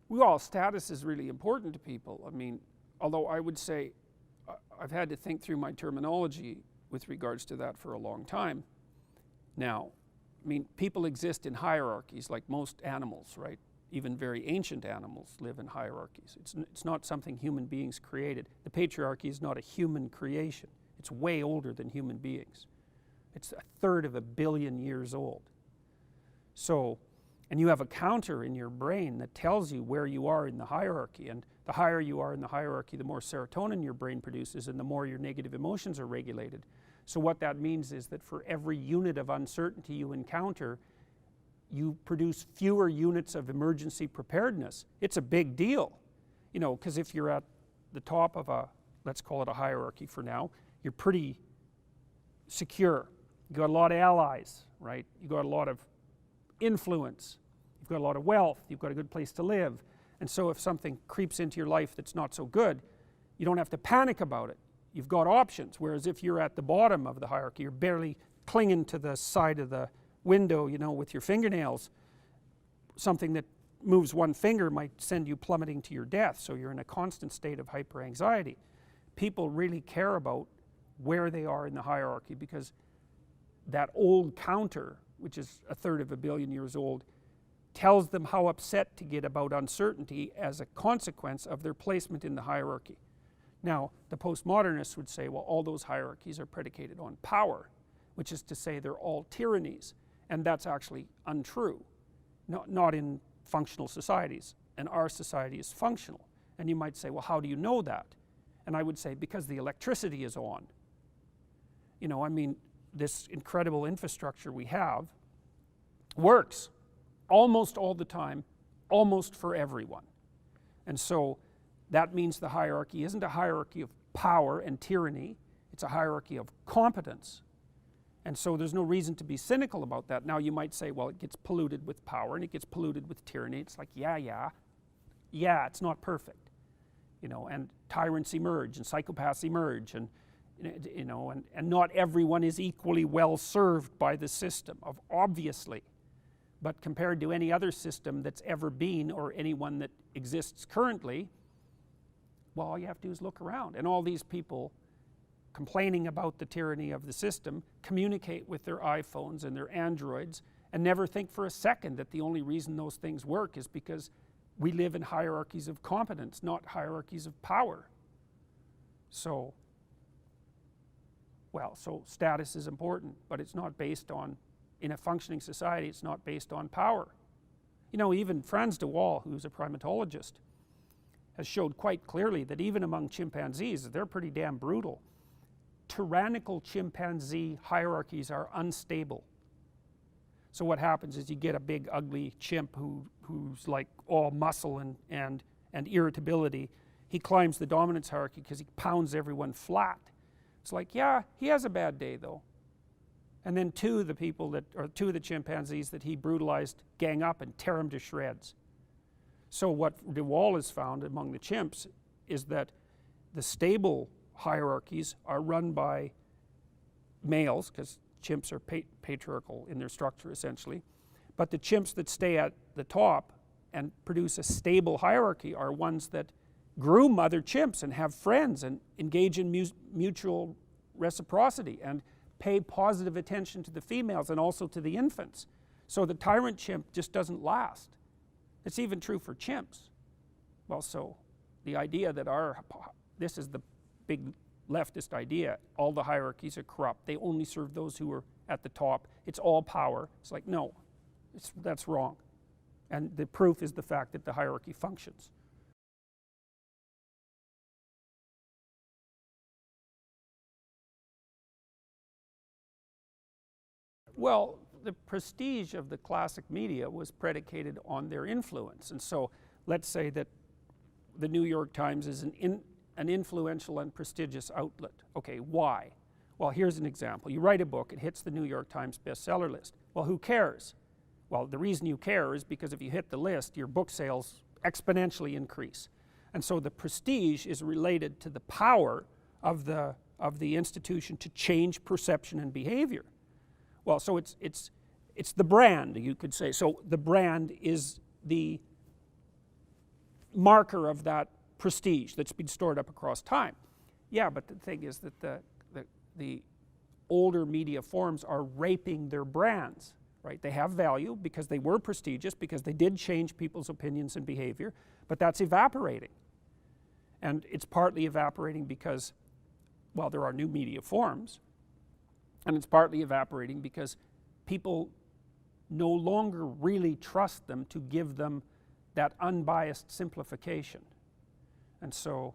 Well, status is really important to people. I mean, although I would say I've had to think through my terminology with regards to that for a long time. Now, I mean, people exist in hierarchies like most animals, right? Even very ancient animals live in hierarchies. It's not something human beings created. The patriarchy is not a human creation. It's way older than human beings. It's 1/3 of a billion years old. So And you have a counter in your brain that tells you where you are in the hierarchy, and the higher you are in the hierarchy, the more serotonin your brain produces and the more your negative emotions are regulated. So what that means is that for every unit of uncertainty you encounter, you produce fewer units of emergency preparedness. It's a big deal, you know, because if you're at the top of a, let's call it a hierarchy for now, you're pretty secure. You've got a lot of allies, right? You've got a lot of influence, you've got a lot of wealth, you've got a good place to live. And so if something creeps into your life that's not so good, you don't have to panic about it. You've got options. Whereas if you're at the bottom of the hierarchy, you're barely clinging to the side of the window, you know, with your fingernails, something that moves one finger might send you plummeting to your death. So you're in a constant state of hyperanxiety. People really care about where they are in the hierarchy, because that old counter, which is 1/3 of a billion years old, tells them how upset to get about uncertainty as a consequence of their placement in the hierarchy. Now, the postmodernists would say, well, all those hierarchies are predicated on power, which is to say they're all tyrannies, and that's actually untrue. Not in functional societies, and our society is functional. And you might say, well, how do you know that? And I would say, because the electricity is on. You know, I mean, this incredible infrastructure we have works almost all the time, almost for everyone. And so that means the hierarchy isn't a hierarchy of power and tyranny, it's a hierarchy of competence. And so there's no reason to be cynical about that. Now you might say, well, it gets polluted with power and it gets polluted with tyranny. It's like, yeah, it's not perfect. You know, and tyrants emerge and psychopaths emerge, and you know, and not everyone is equally well served by the system, obviously. But compared to any other system that's ever been, or anyone that exists currently, well, all you have to do is look around. And all these people complaining about the tyranny of the system communicate with their iPhones and their Androids and never think for a second that the only reason those things work is because we live in hierarchies of competence, not hierarchies of power. So, well, so status is important, but it's not based on, in a functioning society, it's not based on power. You know, even Frans de Waal, who's a primatologist, has showed quite clearly that even among chimpanzees, they're pretty damn brutal. Tyrannical chimpanzee hierarchies are unstable. So what happens is you get a big ugly chimp who's like all muscle and irritability. He climbs the dominance hierarchy because he pounds everyone flat. It's like, yeah, he has a bad day though. And then two of the chimpanzees that he brutalized gang up and tear him to shreds. So what de Waal has found among the chimps is that the stable hierarchies are run by males, because chimps are patriarchal in their structure essentially, but the chimps that stay at the top and produce a stable hierarchy are ones that groom other chimps and have friends and engage in mutual reciprocity and pay positive attention to the females and also to the infants. So the tyrant chimp just doesn't last. It's even true for chimps. Well, so the idea that this is the big leftist idea, all the hierarchies are corrupt, they only serve those who are at the top, it's all power. It's like, no, that's wrong. And the proof is the fact that the hierarchy functions. Well, the prestige of the classic media was predicated on their influence. And so let's say that the New York Times is an influential and prestigious outlet. Okay, why? Well, here's an example. You write a book, it hits the New York Times bestseller list. Well, who cares? Well, the reason you care is because if you hit the list, your book sales exponentially increase. And so the prestige is related to the power of the institution to change perception and behavior. Well, so it's the brand, you could say. So the brand is the marker of that prestige that's been stored up across time. Yeah, but the thing is that the older media forms are raping their brands, right? They have value because they were prestigious, because they did change people's opinions and behavior, but that's evaporating. And it's partly evaporating because, well, there are new media forms, and it's partly evaporating because people no longer really trust them to give them that unbiased simplification. And so,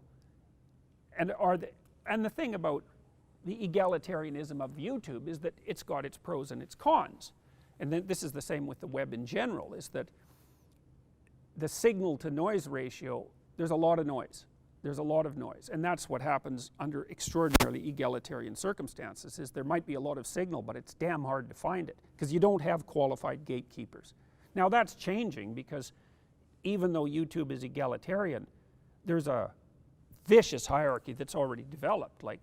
and the thing about the egalitarianism of YouTube is that it's got its pros and its cons. And then this is the same with the web in general, is that the signal to noise ratio, there's a lot of noise. There's a lot of noise. And that's what happens under extraordinarily egalitarian circumstances, is there might be a lot of signal, but it's damn hard to find it because you don't have qualified gatekeepers. Now that's changing because even though YouTube is egalitarian, there's a vicious hierarchy that's already developed. Like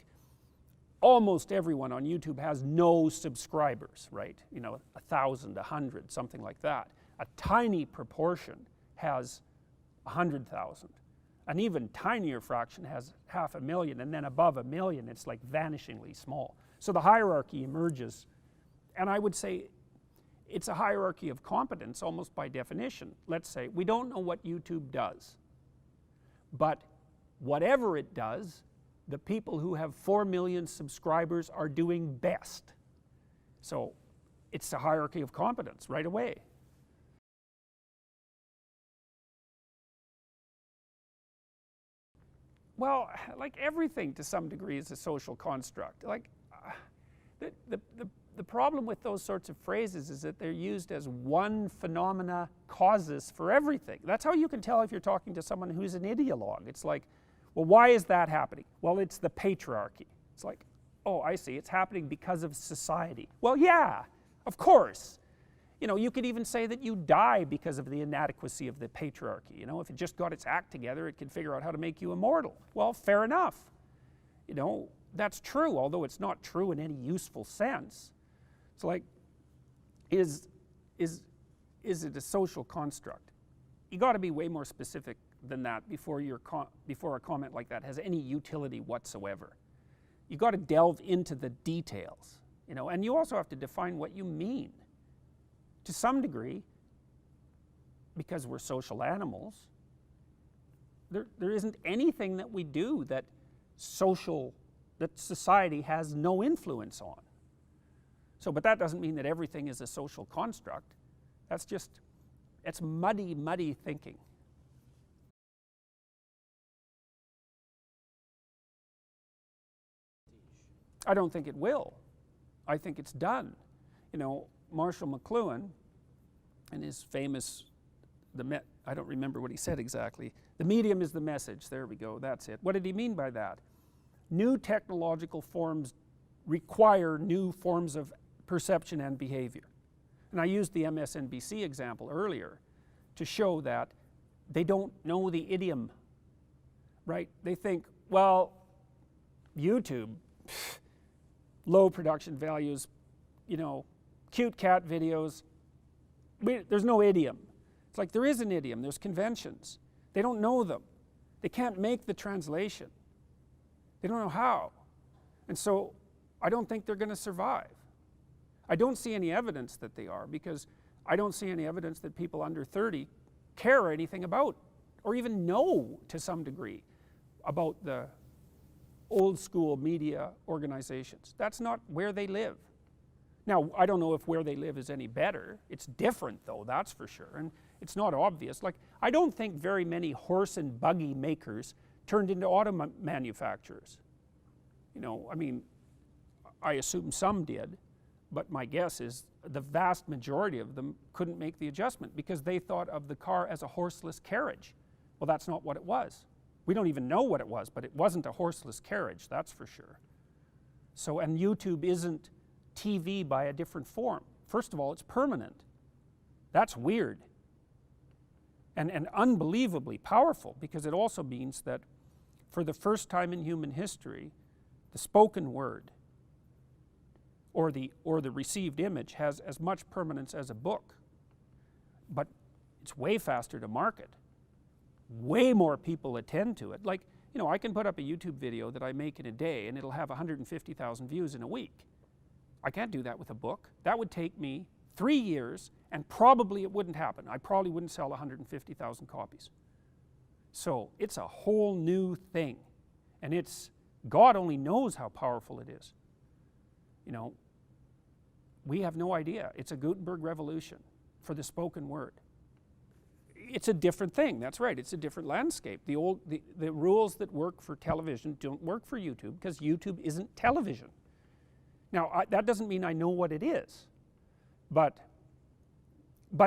almost everyone on YouTube has no subscribers, right? You know, 1,000, 100, something like that. A tiny proportion has 100,000. An even tinier fraction has 500,000, and then above 1 million it's like vanishingly small. So the hierarchy emerges, and I would say it's a hierarchy of competence almost by definition. Let's say we don't know what YouTube does, but whatever it does, the people who have 4 million subscribers are doing best. So it's a hierarchy of competence right away. Well, like everything to some degree is a social construct. Like the problem with those sorts of phrases is that they're used as one phenomena causes for everything. That's how you can tell if you're talking to someone who's an ideologue. It's like, well, why is that happening? Well, it's the patriarchy. It's like, oh, I see, it's happening because of society. Well, yeah, of course. You know, you could even say that you die because of the inadequacy of the patriarchy. You know, if it just got its act together, it could figure out how to make you immortal. Well, fair enough. You know, that's true, although it's not true in any useful sense. It's like, is it a social construct? You got to be way more specific than that before a comment like that has any utility whatsoever. You got to delve into the details, you know, and you also have to define what you mean. To some degree, because we're social animals, there isn't anything that we do that society has no influence on. So, but that doesn't mean that everything is a social construct. That's just, it's muddy, muddy thinking. I don't think it will. I think it's done. You know, Marshall McLuhan and his famous, I don't remember what he said exactly. The medium is the message. There we go. That's it. What did he mean by that? New technological forms require new forms of perception and behavior. And I used the MSNBC example earlier to show that they don't know the idiom, right? They think, well, YouTube, low production values, you know, cute cat videos, there's no idiom. It's like there is an idiom, there's conventions. They don't know them. They can't make the translation. They don't know how. And so I don't think they're going to survive. I don't see any evidence that they are, because I don't see any evidence that people under 30 care anything about, or even know to some degree, about the old school media organizations. That's not where they live. Now, I don't know if where they live is any better. It's different though, that's for sure. And it's not obvious. Like, I don't think very many horse and buggy makers turned into auto manufacturers. You know, I mean, I assume some did, but my guess is the vast majority of them couldn't make the adjustment because they thought of the car as a horseless carriage. Well, that's not what it was. We don't even know what it was, but it wasn't a horseless carriage, that's for sure. So, and YouTube isn't TV by a different form. First of all, it's permanent. That's weird. And unbelievably powerful, because it also means that for the first time in human history, the spoken word or the received image has as much permanence as a book. But it's way faster to market. Way more people attend to it. Like, you know, I can put up a YouTube video that I make in a day and it'll have 150,000 views in a week. I can't do that with a book. That would take me 3 years, and probably it wouldn't happen. I probably wouldn't sell 150,000 copies. So it's a whole new thing. And it's, God only knows how powerful it is. You know, We have no idea. It's a Gutenberg revolution for the spoken word. It's a different thing, that's right, it's a different landscape. The rules that work for television don't work for YouTube because YouTube isn't television. Now, that doesn't mean I know what it is, but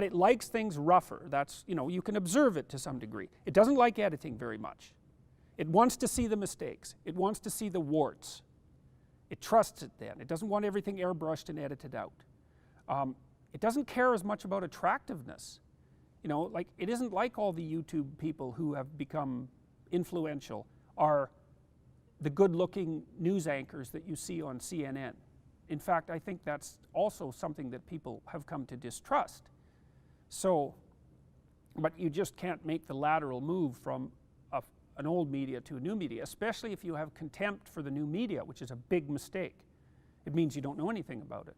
it likes things rougher. That's, you know, you can observe it to some degree. It doesn't like editing very much. It wants to see the mistakes. It wants to see the warts. It trusts it then. It doesn't want everything airbrushed and edited out. It doesn't care as much about attractiveness. You know, like, it isn't like all the YouTube people who have become influential are the good-looking news anchors that you see on CNN. In fact, I think that's also something that people have come to distrust. So, but you just can't make the lateral move from an old media to a new media, especially if you have contempt for the new media, which is a big mistake. It means you don't know anything about it.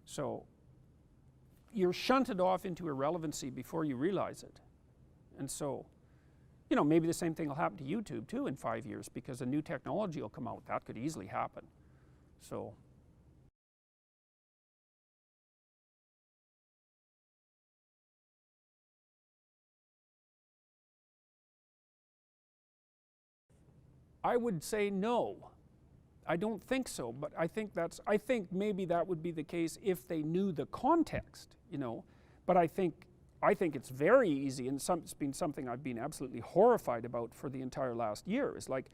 So you're shunted off into irrelevancy before you realize it. And so, you know, maybe the same thing will happen to YouTube too in 5 years because a new technology will come out. That could easily happen. So. I would say no. I don't think so, but I think maybe that would be the case if they knew the context, you know. But I think it's very easy, and it's been something I've been absolutely horrified about for the entire last year, is like,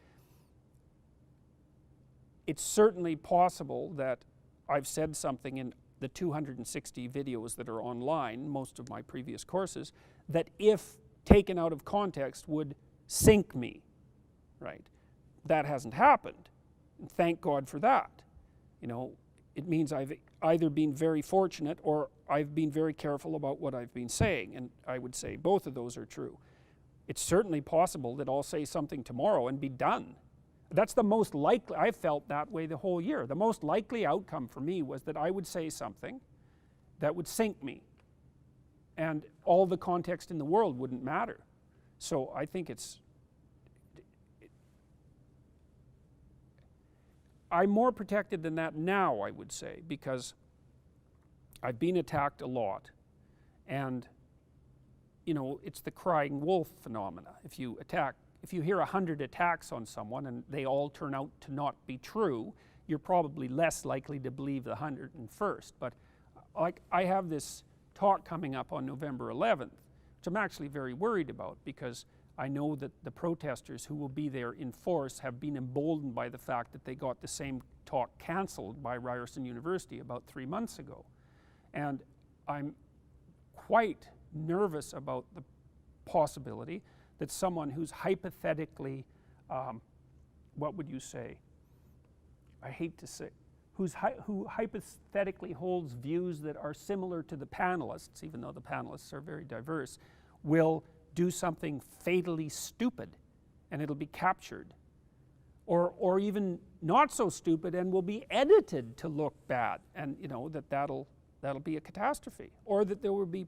it's certainly possible that I've said something in the 260 videos that are online, most of my previous courses, that if taken out of context would sink me, right? That hasn't happened, and thank God for that. You know, it means I've either been very fortunate or I've been very careful about what I've been saying, and I would say both of those are true. It's certainly possible that I'll say something tomorrow and be done. That's the most likely. I've felt that way the whole year. The most likely outcome for me was that I would say something that would sink me, and all the context in the world wouldn't matter. So I think I'm more protected than that now, I would say, because I've been attacked a lot, and, you know, it's the crying wolf phenomena. If you hear 100 attacks on someone and they all turn out to not be true, you're probably less likely to believe the 101st. But like, I have this talk coming up on November 11th, which I'm actually very worried about, because I know that the protesters who will be there in force have been emboldened by the fact that they got the same talk canceled by Ryerson University about 3 months ago. And I'm quite nervous about the possibility that someone who's hypothetically, what would you say? I hate to say, who hypothetically holds views that are similar to the panelists, even though the panelists are very diverse, will do something fatally stupid and it'll be captured, or even not so stupid and will be edited to look bad, and, you know, that'll be a catastrophe, or that there will be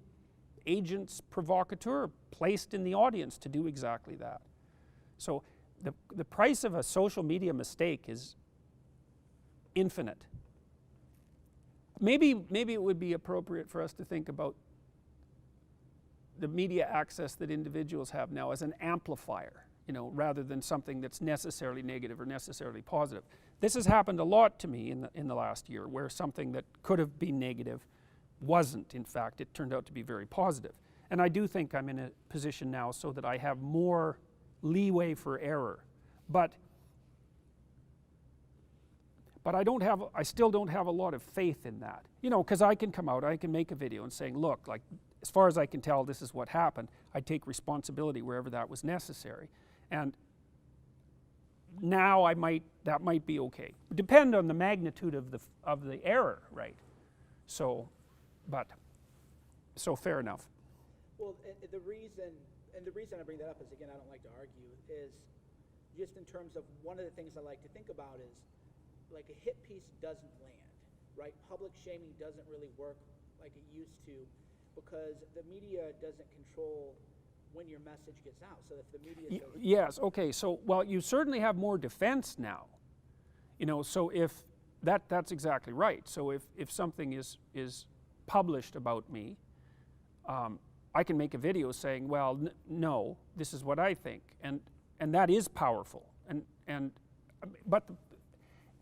agents provocateur placed in the audience to do exactly that. So the price of a social media mistake is infinite. Maybe it would be appropriate for us to think about the media access that individuals have now as an amplifier, you know, rather than something that's necessarily negative or necessarily positive. This has happened a lot to me in the last year, where something that could have been negative wasn't. In fact, it turned out to be very positive. And I do think I'm in a position now so that I have more leeway for error. But I still don't have a lot of faith in that. You know, because I can come out, I can make a video and saying, look, like, as far as I can tell, this is what happened. I take responsibility wherever that was necessary. And now that might be okay. Depend on the magnitude of the error, right? So fair enough. Well, the reason I bring that up is, again, I don't like to argue, is just in terms of one of the things I like to think about is, like, a hit piece doesn't land, right? Public shaming doesn't really work like it used to, because the media doesn't control when your message gets out. So if the media says, yes, okay, so, well, you certainly have more defense now. You know, so if That's exactly right. So if something is published about me, I can make a video saying, well, no, this is what I think, and that is powerful. But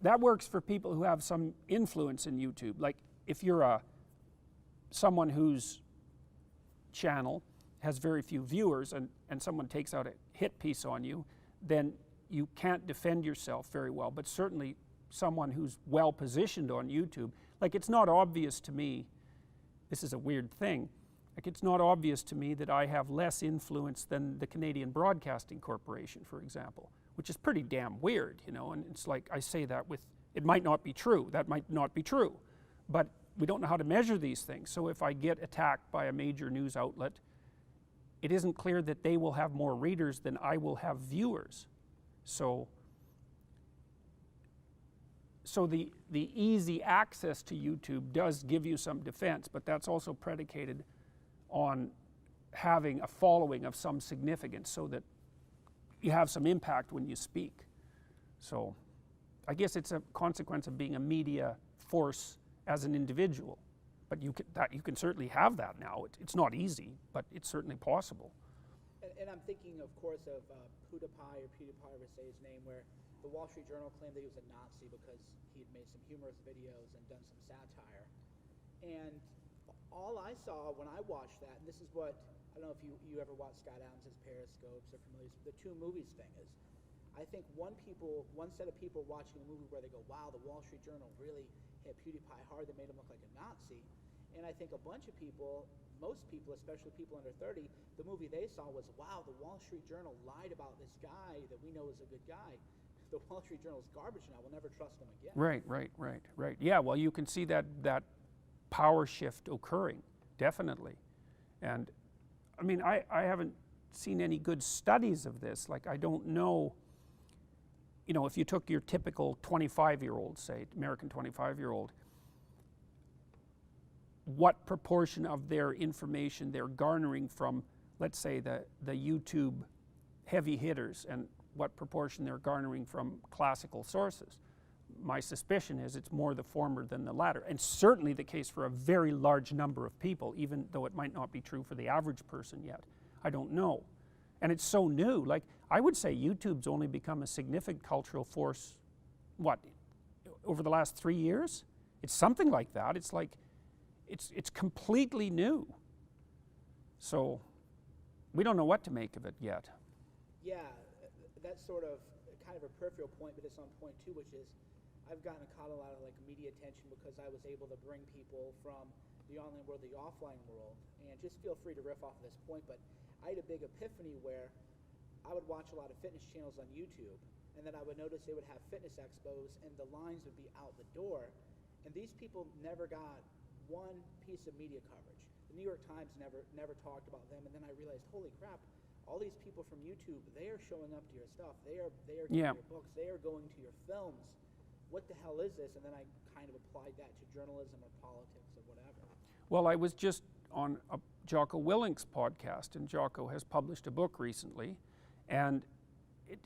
that works for people who have some influence in YouTube. Like if you're someone whose channel has very few viewers, and someone takes out a hit piece on you, then you can't defend yourself very well. But certainly someone who's well positioned on YouTube, like it's not obvious to me, this is a weird thing, like it's not obvious to me that I have less influence than the Canadian Broadcasting Corporation, for example, which is pretty damn weird, you know, and it's like I say that with, it might not be true, that might not be true, but we don't know how to measure these things. So if I get attacked by a major news outlet, it isn't clear that they will have more readers than I will have viewers. So the easy access to YouTube does give you some defense, but that's also predicated on having a following of some significance so that you have some impact when you speak. So I guess it's a consequence of being a media force as an individual. But you can certainly have that now. It's not easy, but it's certainly possible. And I'm thinking, of course, of PewDiePie, or say his name, where the Wall Street Journal claimed that he was a Nazi because he had made some humorous videos and done some satire. And all I saw when I watched that, and this is what, I don't know if you ever watched Scott Adams' Periscopes or familiar, the two movies thing is, I think one set of people watching a movie where they go, wow, the Wall Street Journal really hit PewDiePie hard, that made him look like a Nazi. And I think a bunch of people, most people, especially people under 30, the movie they saw was, wow, the Wall Street Journal lied about this guy that we know is a good guy. The Wall Street Journal's garbage now. We'll never trust them again. Right. Yeah, well, you can see that power shift occurring, definitely. And I mean, I haven't seen any good studies of this. Like, I don't know, you know, if you took your typical 25-year-old, say, American 25-year-old, what proportion of their information they're garnering from, let's say, the YouTube heavy hitters, and what proportion they're garnering from classical sources. My suspicion is it's more the former than the latter, and certainly the case for a very large number of people, even though it might not be true for the average person yet. I don't know. And it's so new. Like, I would say YouTube's only become a significant cultural force, what, over the last 3 years? It's something like that. It's like, it's completely new. So we don't know what to make of it yet. Yeah, that's sort of kind of a peripheral point, but it's on point too, which is I've gotten caught a lot of like media attention because I was able to bring people from the online world to the offline world. And just feel free to riff off of this point, but I had a big epiphany where I would watch a lot of fitness channels on YouTube, and then I would notice they would have fitness expos and the lines would be out the door, and these people never got one piece of media coverage. The New York Times never talked about them, and then I realized, holy crap, all these people from YouTube, they are showing up to your stuff, they are getting your books, they are going to your films. What the hell is this? And then I kind of applied that to journalism or politics or whatever. Well, I was just on Jocko Willink's podcast, and Jocko has published a book recently, and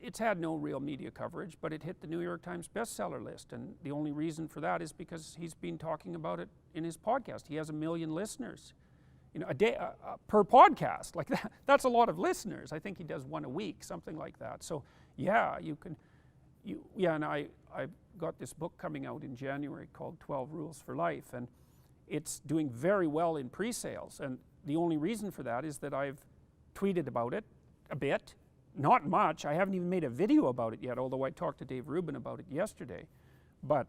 it's had no real media coverage, but it hit the New York Times bestseller list, and the only reason for that is because he's been talking about it in his podcast. He has 1 million listeners, you know, a day per podcast. Like that's a lot of listeners. I think he does one a week, something like that. So yeah, and I've got this book coming out in January called 12 Rules for Life, and it's doing very well in pre-sales, and the only reason for that is that I've tweeted about it a bit. Not much. I haven't even made a video about it yet, although I talked to Dave Rubin about it yesterday. But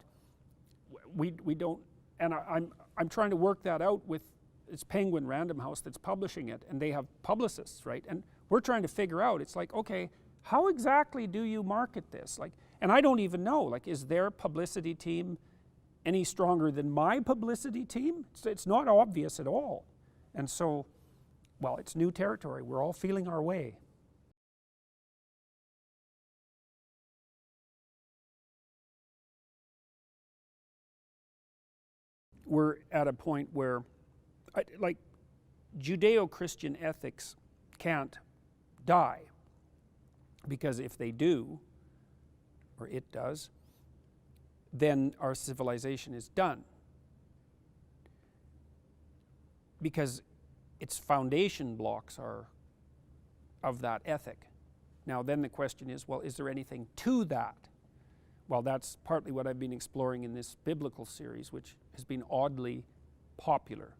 we don't, and I'm trying to work that out with it's Penguin Random House that's publishing it, and they have publicists, right? And we're trying to figure out, it's like, okay, how exactly do you market this? Like, and I don't even know, like, is their publicity team any stronger than my publicity team? It's not obvious at all. And so, well, it's new territory. We're all feeling our way. We're at a point where, like, Judeo-Christian ethics can't die, because if they do, or it does, then our civilization is done. Because its foundation blocks are of that ethic. Now then the question is, well, is there anything to that? Well, that's partly what I've been exploring in this biblical series, which has been oddly popular.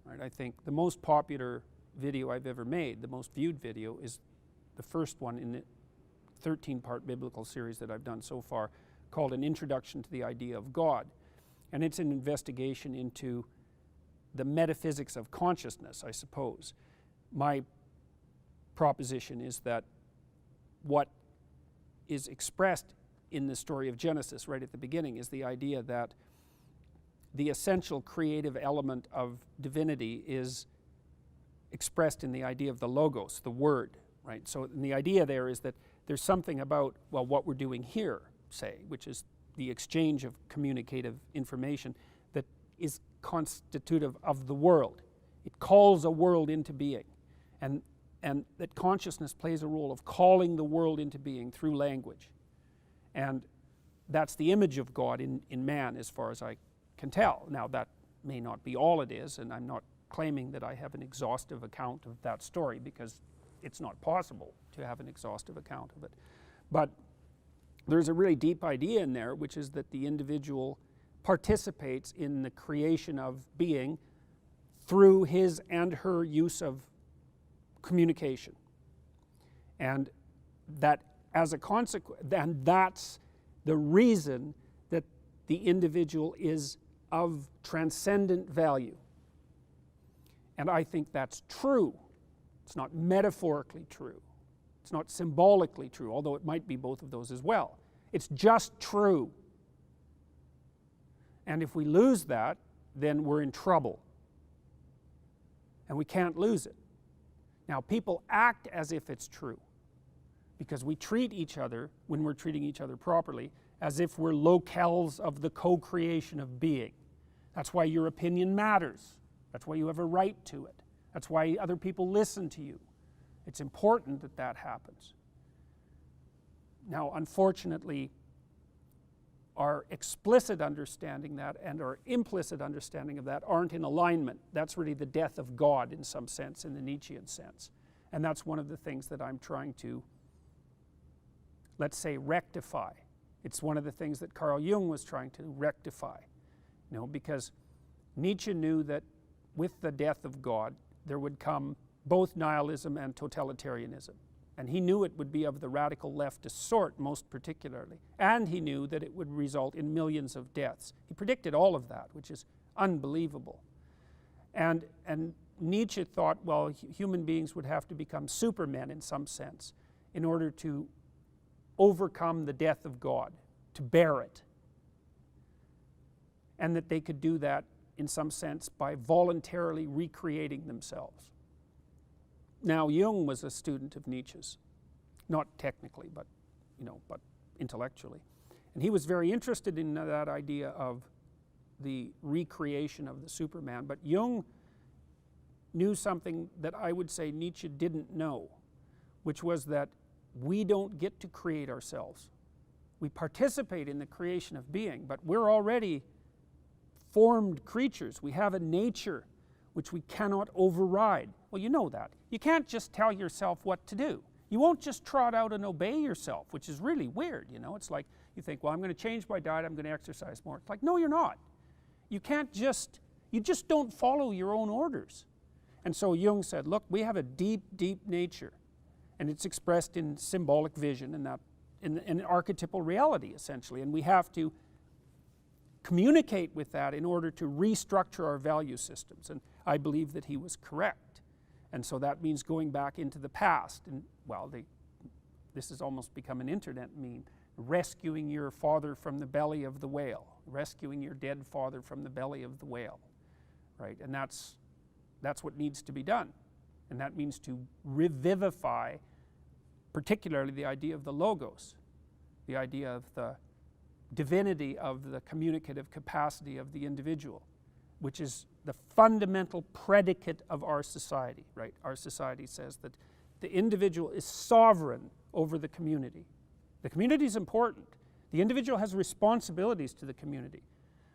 Right? I think the most popular video I've ever made, the most viewed video, is the first one in the 13-part biblical series that I've done so far, called An Introduction to the Idea of God. And it's an investigation into the metaphysics of consciousness, I suppose. My proposition is that what is expressed in the story of Genesis right at the beginning is the idea that the essential creative element of divinity is expressed in the idea of the logos, the word, right? So the idea there is that there's something about, well, what we're doing here, say, which is the exchange of communicative information, that is constitutive of the world. It calls a world into being. And that consciousness plays a role of calling the world into being through language. And that's the image of God in man, as far as I can tell. Now, that may not be all it is, and I'm not claiming that I have an exhaustive account of that story, because it's not possible to have an exhaustive account of it. But there's a really deep idea in there, which is that the individual participates in the creation of being through his and her use of communication. And that as a consequence, and that's the reason that the individual is of transcendent value. And I think that's true. It's not metaphorically true. It's not symbolically true, although it might be both of those as well. It's just true. And if we lose that, then we're in trouble. And we can't lose it. Now, people act as if it's true, because we treat each other, when we're treating each other properly, as if we're locales of the co-creation of being. That's why your opinion matters. That's why you have a right to it. That's why other people listen to you. It's important that that happens. Now, unfortunately, our explicit understanding that and our implicit understanding of that aren't in alignment. That's really the death of God in some sense, in the Nietzschean sense. And that's one of the things that I'm trying to, let's say, rectify. It's one of the things that Carl Jung was trying to rectify. You know, because Nietzsche knew that with the death of God, there would come both nihilism and totalitarianism. And he knew it would be of the radical leftist sort, most particularly. And he knew that it would result in millions of deaths. He predicted all of that, which is unbelievable. And Nietzsche thought, well, human beings would have to become supermen in some sense in order to overcome the death of God, to bear it. And that they could do that in some sense by voluntarily recreating themselves. Now, Jung was a student of Nietzsche's, not technically, but intellectually. And he was very interested in that idea of the recreation of the Superman. But Jung knew something that I would say Nietzsche didn't know, which was that we don't get to create ourselves. We participate in the creation of being, but we're already formed creatures. We have a nature which we cannot override. Well, you know that. You can't just tell yourself what to do. You won't just trot out and obey yourself, which is really weird, you know. It's like you think, well, I'm going to change my diet, I'm going to exercise more. It's like, no, you're not. You just don't follow your own orders. And so Jung said, look, we have a deep, deep nature, and it's expressed in symbolic vision and that in archetypal reality, essentially, and we have to communicate with that in order to restructure our value systems. And I believe that he was correct. And so that means going back into the past. And, well, this has almost become an internet meme. Rescuing your father from the belly of the whale. Rescuing your dead father from the belly of the whale. Right? And that's what needs to be done. And that means to revivify, particularly the idea of the logos. The idea of the divinity of the communicative capacity of the individual, which is the fundamental predicate of our society, right? Our society says that the individual is sovereign over the community. The community is important. The individual has responsibilities to the community,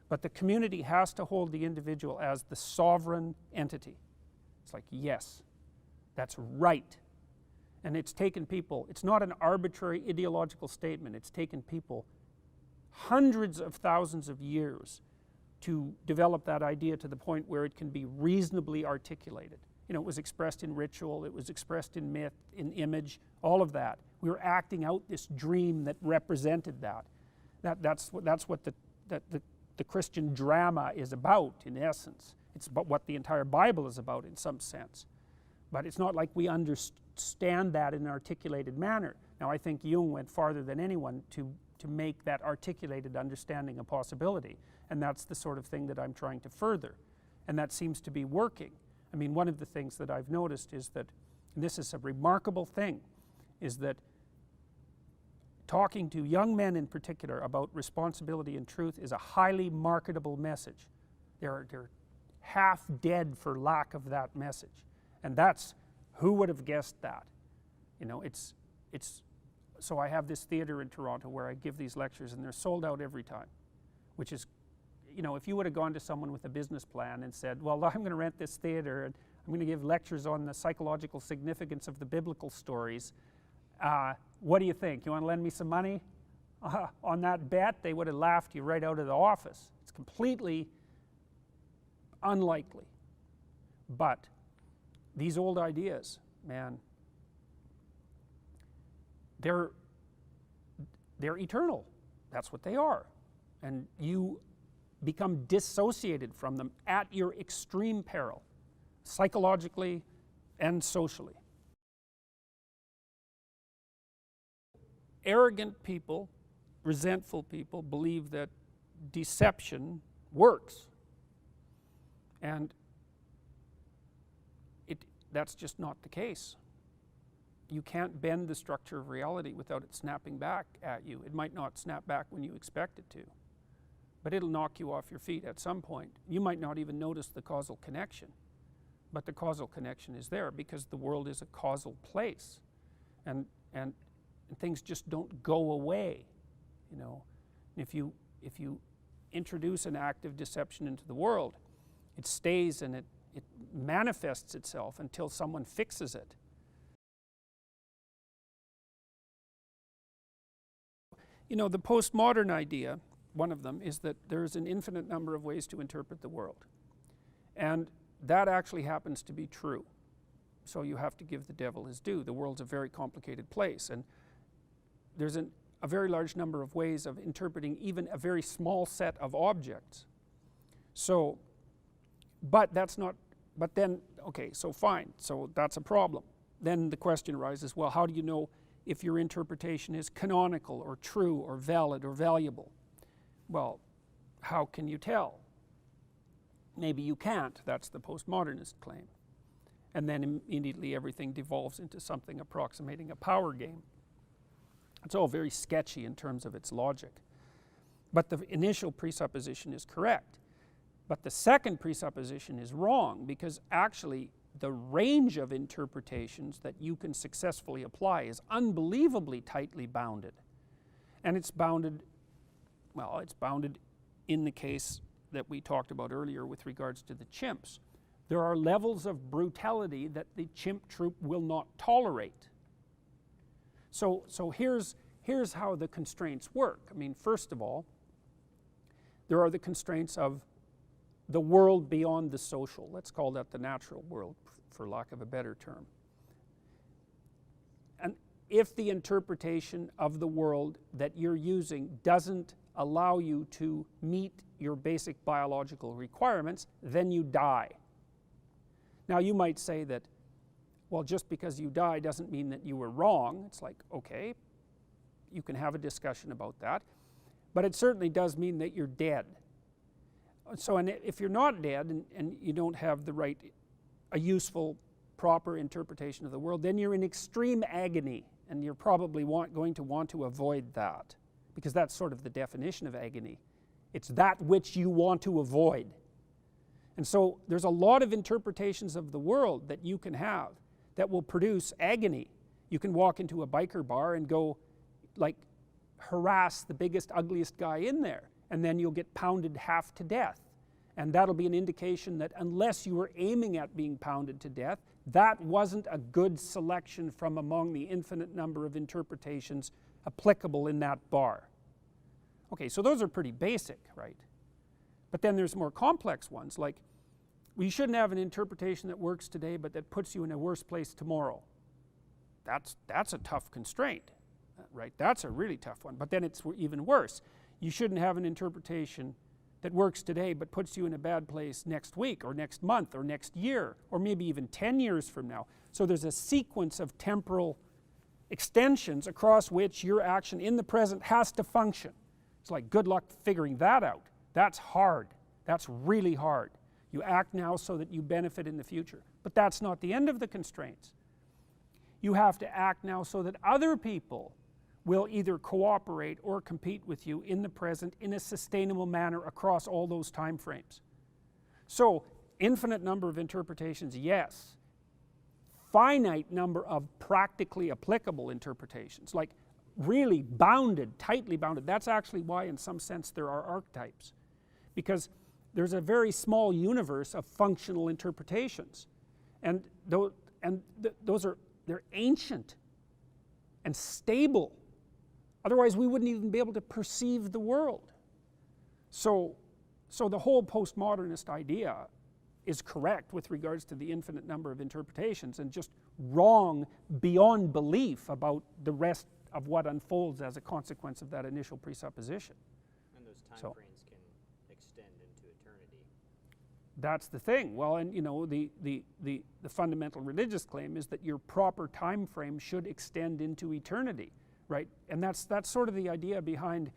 but the community has to hold the individual as the sovereign entity. It's like, yes, that's right. And it's taken people, it's not an arbitrary ideological statement, it's taken people hundreds of thousands of years to develop that idea to the point where it can be reasonably articulated. You know, it was expressed in ritual, it was expressed in myth, in image, all of that. We were acting out this dream that represented that. That's what the Christian drama is about, in essence. It's about what the entire Bible is about in some sense. But it's not like we understand that in an articulated manner. Now, I think Jung went farther than anyone to make that articulated understanding a possibility. And that's the sort of thing that I'm trying to further. And that seems to be working. I mean, one of the things that I've noticed is that, and this is a remarkable thing, is that talking to young men in particular about responsibility and truth is a highly marketable message. They're half dead for lack of that message. And that's, who would have guessed that? You know, so I have this theater in Toronto where I give these lectures and they're sold out every time, which is, you know, if you would have gone to someone with a business plan and said, well, I'm going to rent this theater and I'm going to give lectures on the psychological significance of the biblical stories, what do you think? You want to lend me some money on that bet? They would have laughed you right out of the office. It's completely unlikely. But these old ideas, man, they're eternal. That's what they are. And you become dissociated from them at your extreme peril, psychologically and socially. Arrogant people, resentful people believe that deception works. And that's just not the case. You can't bend the structure of reality without it snapping back at you. It might not snap back when you expect it to, but it'll knock you off your feet at some point. You might not even notice the causal connection, but the causal connection is there because the world is a causal place, and things just don't go away. You know, if you introduce an act of deception into the world, it stays and it manifests itself until someone fixes it. You know, the postmodern idea, one of them, is that there's an infinite number of ways to interpret the world. And that actually happens to be true. So you have to give the devil his due. The world's a very complicated place, and there's a very large number of ways of interpreting even a very small set of objects. So, but then, okay, so fine, so that's a problem. Then the question arises, well, how do you know if your interpretation is canonical or true or valid or valuable? Well, how can you tell? Maybe you can't. That's the postmodernist claim. And then immediately everything devolves into something approximating a power game. It's all very sketchy in terms of its logic. But the initial presupposition is correct. But the second presupposition is wrong, because actually the range of interpretations that you can successfully apply is unbelievably tightly bounded. And it's bounded, well, it's bounded in the case that we talked about earlier with regards to the chimps. There are levels of brutality that the chimp troop will not tolerate. So here's how the constraints work. I mean, first of all, there are the constraints of the world beyond the social. Let's call that the natural world, for lack of a better term. And if the interpretation of the world that you're using doesn't allow you to meet your basic biological requirements, then you die. Now, you might say that, well, just because you die doesn't mean that you were wrong. It's like, okay, you can have a discussion about that. But it certainly does mean that you're dead. So, and if you're not dead and you don't have a useful, proper interpretation of the world, then you're in extreme agony, and you're probably going to want to avoid that, because that's sort of the definition of agony. It's that which you want to avoid. And so there's a lot of interpretations of the world that you can have that will produce agony. You can walk into a biker bar and go, like, harass the biggest, ugliest guy in there, and then you'll get pounded half to death. And that'll be an indication that unless you were aiming at being pounded to death, that wasn't a good selection from among the infinite number of interpretations applicable in that bar. Okay, so those are pretty basic, right? But then there's more complex ones, like we shouldn't have an interpretation that works today but that puts you in a worse place tomorrow. That's a tough constraint, right? That's a really tough one. But then it's even worse. You shouldn't have an interpretation that works today but puts you in a bad place next week or next month or next year or maybe even 10 years from now. So there's a sequence of temporal extensions across which your action in the present has to function. It's like good luck figuring that out. That's hard. That's really hard. You act now so that you benefit in the future. But that's not the end of the constraints. You have to act now so that other people will either cooperate or compete with you in the present in a sustainable manner across all those time frames. So, infinite number of interpretations, yes. Finite number of practically applicable interpretations, like really bounded, tightly bounded. That's actually why in some sense there are archetypes, because there's a very small universe of functional interpretations, and they're ancient and stable. Otherwise we wouldn't even be able to perceive the world. So the whole postmodernist idea is correct with regards to the infinite number of interpretations and just wrong beyond belief about the rest of what unfolds as a consequence of that initial presupposition. And those time frames can extend into eternity. That's the thing. Well, and you know, the fundamental religious claim is that your proper time frame should extend into eternity, right? And that's sort of the idea behind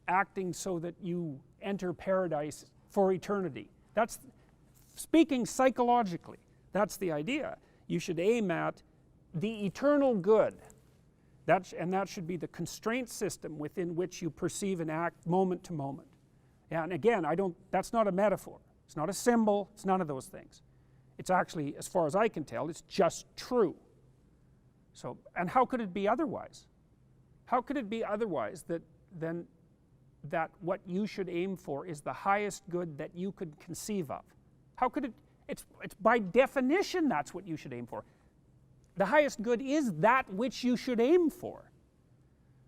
acting so that you enter paradise for eternity. That's, speaking psychologically, that's the idea. You should aim at the eternal good. And that should be the constraint system within which you perceive and act moment to moment. Yeah, and again, that's not a metaphor. It's not a symbol. It's none of those things. It's actually, as far as I can tell, it's just true. So, and how could it be otherwise? How could it be otherwise than that what you should aim for is the highest good that you could conceive of? How could it? It's by definition that's what you should aim for. The highest good is that which you should aim for.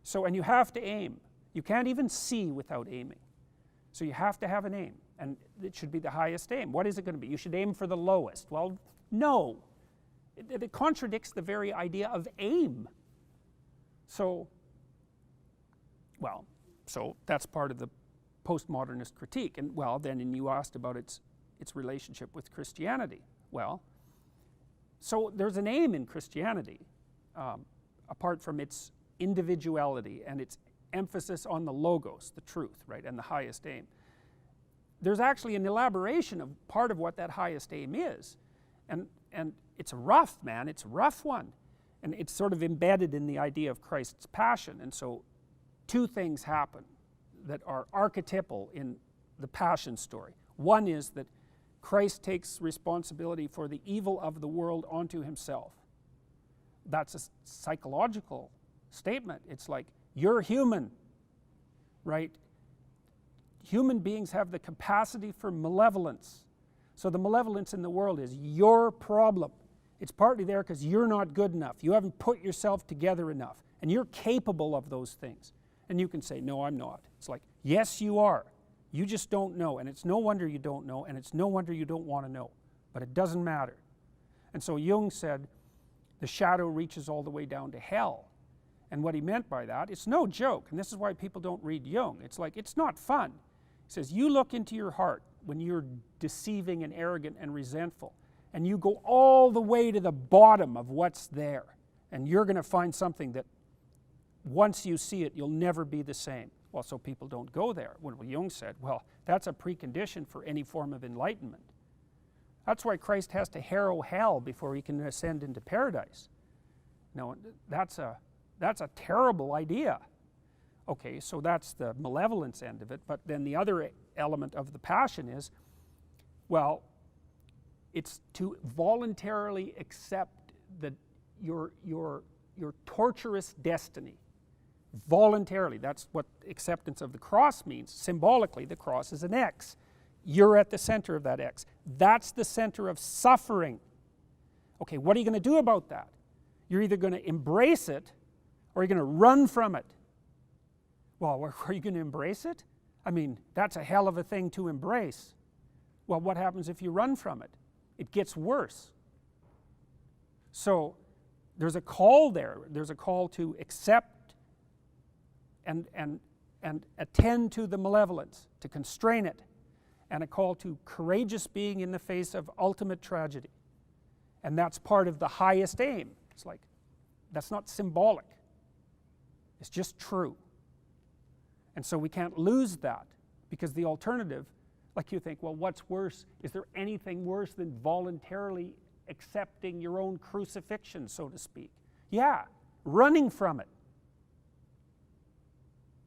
So, and you have to aim. You can't even see without aiming. So you have to have an aim, and it should be the highest aim. What is it going to be? You should aim for the lowest. Well, no. It contradicts the very idea of aim. So, well, so that's part of the postmodernist critique. And well, then you asked about its relationship with Christianity. Well, so there's an aim in Christianity, apart from its individuality and its emphasis on the logos, the truth, right, and the highest aim. There's actually an elaboration of part of what that highest aim is. And it's rough, man, it's a rough one. And it's sort of embedded in the idea of Christ's passion. And so two things happen that are archetypal in the passion story. One is that Christ takes responsibility for the evil of the world onto himself. That's a psychological statement. It's like, you're human, right? Human beings have the capacity for malevolence. So the malevolence in the world is your problem. It's partly there because you're not good enough. You haven't put yourself together enough. And you're capable of those things. And you can say, no, I'm not. It's like, yes, you are. You just don't know, and it's no wonder you don't know, and it's no wonder you don't want to know. But it doesn't matter. And so Jung said, the shadow reaches all the way down to hell. And what he meant by that, it's no joke, and this is why people don't read Jung. It's like, it's not fun. He says, you look into your heart when you're deceiving and arrogant and resentful, and you go all the way to the bottom of what's there, and you're going to find something that once you see it, you'll never be the same. Well, so people don't go there. Well, Jung said, well, that's a precondition for any form of enlightenment. That's why Christ has to harrow hell before he can ascend into paradise. No, that's a terrible idea. Okay, so that's the malevolence end of it, but then the other element of the passion is, well, it's to voluntarily accept your torturous destiny. voluntarily. That's what acceptance of the cross means. Symbolically, the cross is an X. You're at the center of that X. That's the center of suffering. Okay, what are you going to do about that? You're either going to embrace it or you're going to run from it. Well, are you going to embrace it? I mean, that's a hell of a thing to embrace. Well, what happens if you run from it? It gets worse. So there's a call there. There's a call to accept and attend to the malevolence, to constrain it, and a call to courageous being in the face of ultimate tragedy. And that's part of the highest aim. It's like, that's not symbolic. It's just true. And so we can't lose that, because the alternative, like you think, well, what's worse? Is there anything worse than voluntarily accepting your own crucifixion, so to speak? Yeah, running from it.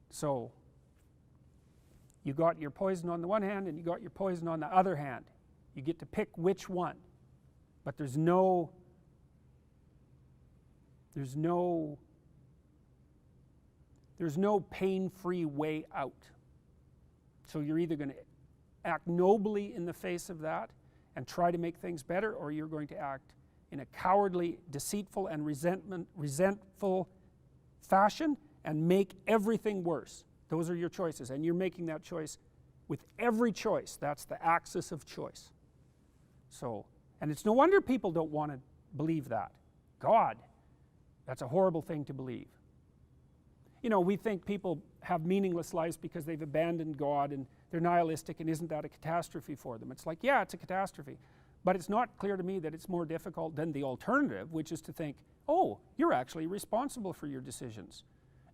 So you got your poison on the one hand and you got your poison on the other hand. You get to pick which one. But there's no pain-free way out. So you're either going to act nobly in the face of that and try to make things better, or you're going to act in a cowardly, deceitful, and resentful fashion and make everything worse. Those are your choices, and you're making that choice with every choice. That's the axis of choice. So, and it's no wonder people don't want to believe that. God, that's a horrible thing to believe. You know, we think people have meaningless lives because they've abandoned God and they're nihilistic, and isn't that a catastrophe for them? It's like, yeah, it's a catastrophe. But it's not clear to me that it's more difficult than the alternative, which is to think, oh, you're actually responsible for your decisions.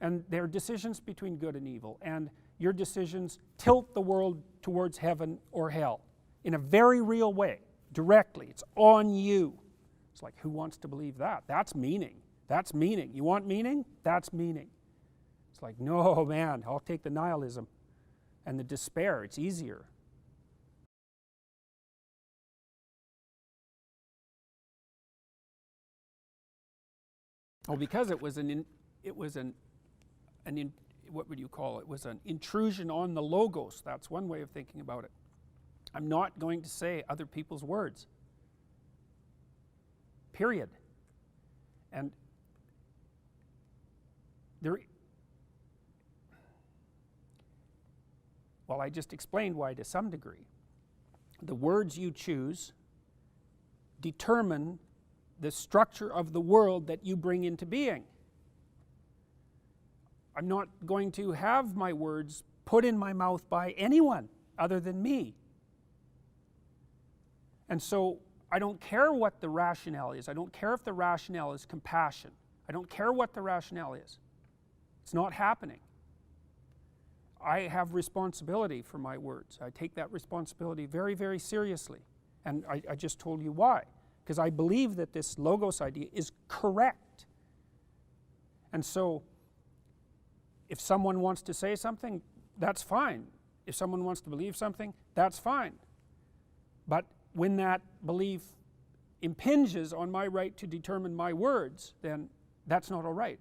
And they're decisions between good and evil. And your decisions tilt the world towards heaven or hell in a very real way, directly. It's on you. It's like, who wants to believe that? That's meaning. That's meaning. You want meaning? That's meaning. It's like, no, man, I'll take the nihilism and the despair. It's easier. Oh, because it was what would you call it? It was an intrusion on the logos. That's one way of thinking about it. I'm not going to say other people's words. Period. And well, I just explained why to some degree. The words you choose determine the structure of the world that you bring into being. I'm not going to have my words put in my mouth by anyone other than me. And so I don't care what the rationale is. I don't care if the rationale is compassion. I don't care what the rationale is. It's not happening. I have responsibility for my words. I take that responsibility very, very seriously. And I just told you why. Because I believe that this logos idea is correct. And so if someone wants to say something, that's fine. If someone wants to believe something, that's fine. But when that belief impinges on my right to determine my words, then that's not all right.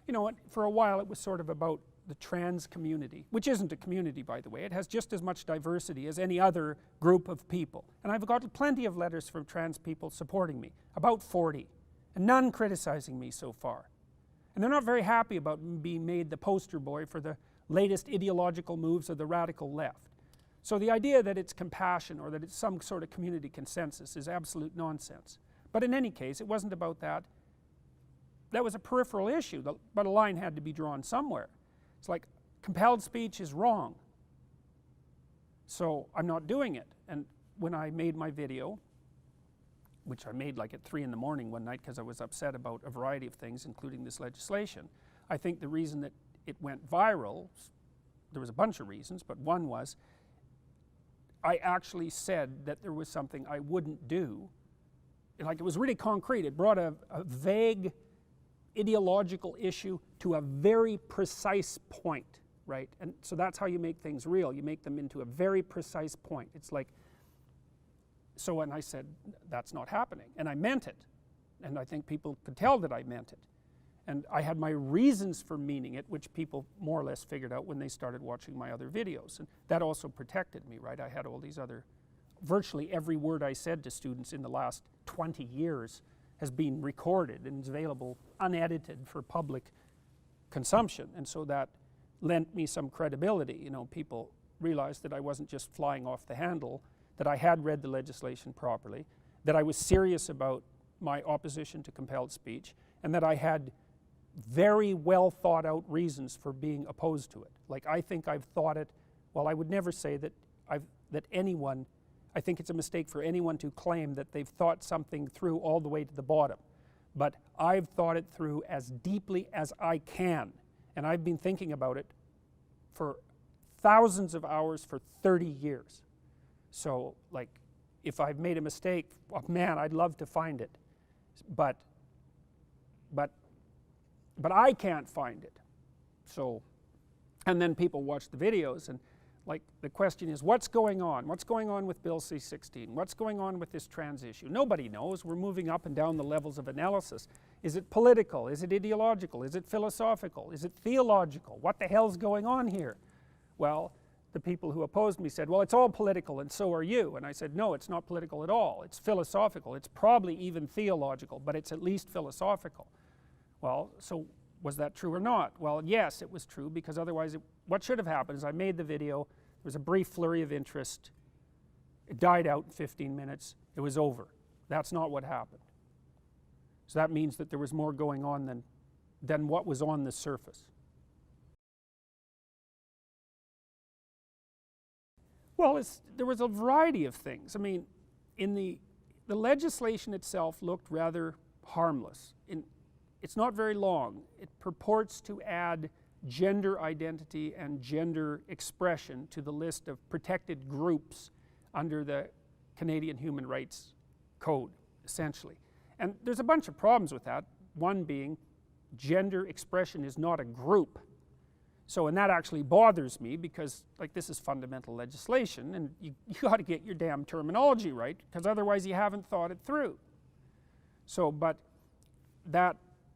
You know what, for a while it was sort of about the trans community, which isn't a community, by the way. It has just as much diversity as any other group of people. And I've got plenty of letters from trans people supporting me, about 40, and none criticizing me so far. And they're not very happy about being made the poster boy for the latest ideological moves of the radical left. So the idea that it's compassion or that it's some sort of community consensus is absolute nonsense. But in any case, it wasn't about that. That was a peripheral issue, but a line had to be drawn somewhere. It's like, compelled speech is wrong. So I'm not doing it. And when I made my video, which I made like at 3 in the morning one night because I was upset about a variety of things, including this legislation, I think the reason that it went viral, there was a bunch of reasons, but one was I actually said that there was something I wouldn't do. Like, it was really concrete. It brought a vague ideological issue to a very precise point, right? And so that's how you make things real. You make them into a very precise point. It's like, so when I said, that's not happening, and I meant it, and I think people could tell that I meant it. And I had my reasons for meaning it, which people more or less figured out when they started watching my other videos. And that also protected me, right? I had all these other, virtually every word I said to students in the last 20 years has been recorded and is available unedited for public consumption. And so that lent me some credibility. You know, people realized that I wasn't just flying off the handle, that I had read the legislation properly, that I was serious about my opposition to compelled speech, and that I had very well thought out reasons for being opposed to it. Like, I think I've thought it, well, I would never say that anyone, I think it's a mistake for anyone to claim that they've thought something through all the way to the bottom. But I've thought it through as deeply as I can, and I've been thinking about it for thousands of hours for 30 years. So, like, if I've made a mistake, oh, man, I'd love to find it. But I can't find it. So, and then people watch the videos, and like, the question is, what's going on? What's going on with Bill C-16? What's going on with this trans issue? Nobody knows. We're moving up and down the levels of analysis. Is it political? Is it ideological? Is it philosophical? Is it theological? What the hell's going on here? Well, the people who opposed me said, well, it's all political and so are you. And I said, no, it's not political at all. It's philosophical. It's probably even theological, but it's at least philosophical. Well, so was that true or not? Well, yes, it was true, because otherwise what should have happened is I made the video, there was a brief flurry of interest, it died out in 15 minutes, it was over. That's not what happened. So that means that there was more going on than what was on the surface. Well, there was a variety of things. I mean, in the legislation itself looked rather harmless. It's not very long. It purports to add gender identity and gender expression to the list of protected groups under the Canadian Human Rights Code, essentially. And there's a bunch of problems with that, one being gender expression is not a group. So, and that actually bothers me, because, like, this is fundamental legislation, and you got to get your damn terminology right, because otherwise you haven't thought it through. So, but that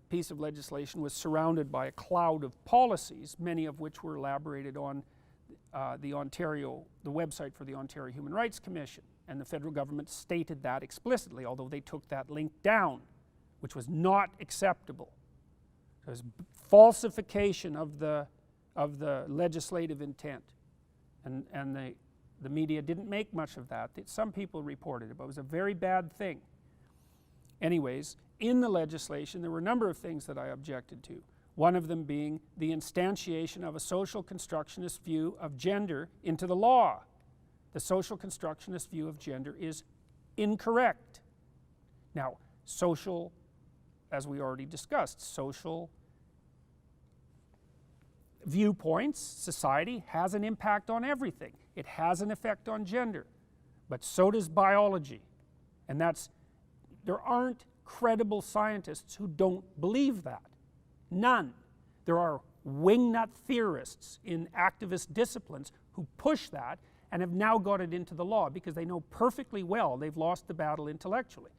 piece of legislation was surrounded by a cloud of policies, many of which were elaborated on the website for the Ontario Human Rights Commission, and the federal government stated that explicitly, although they took that link down, which was not acceptable. It was falsification of the legislative intent, and the media didn't make much of that. Some people reported it, but it was a very bad thing. Anyways, in the legislation there were a number of things that I objected to, one of them being the instantiation of a social constructionist view of gender into the law. The social constructionist view of gender is incorrect. Now, social, as we already discussed, social viewpoints, society has an impact on everything. It has an effect on gender, but so does biology. And there aren't credible scientists who don't believe that. None. There are wingnut theorists in activist disciplines who push that and have now got it into the law because they know perfectly well they've lost the battle intellectually.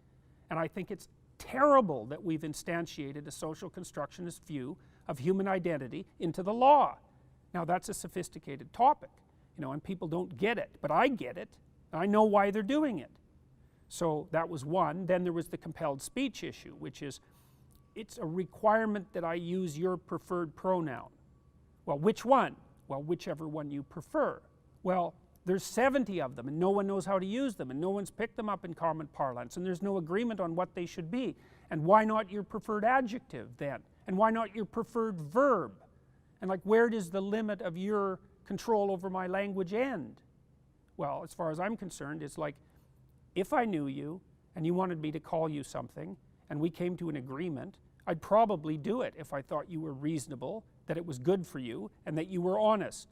And I think it's terrible that we've instantiated a social constructionist view of human identity into the law. Now, that's a sophisticated topic, you know, and people don't get it, but I get it, and I know why they're doing it. So that was one. Then there was the compelled speech issue, which is, it's a requirement that I use your preferred pronoun. Well, which one? Well, whichever one you prefer. Well, there's 70 of them, and no one knows how to use them, and no one's picked them up in common parlance, and there's no agreement on what they should be. And why not your preferred adjective then? And why not your preferred verb? And, like, where does the limit of your control over my language end? Well, as far as I'm concerned, it's like, if I knew you and you wanted me to call you something and we came to an agreement, I'd probably do it if I thought you were reasonable, that it was good for you, and that you were honest.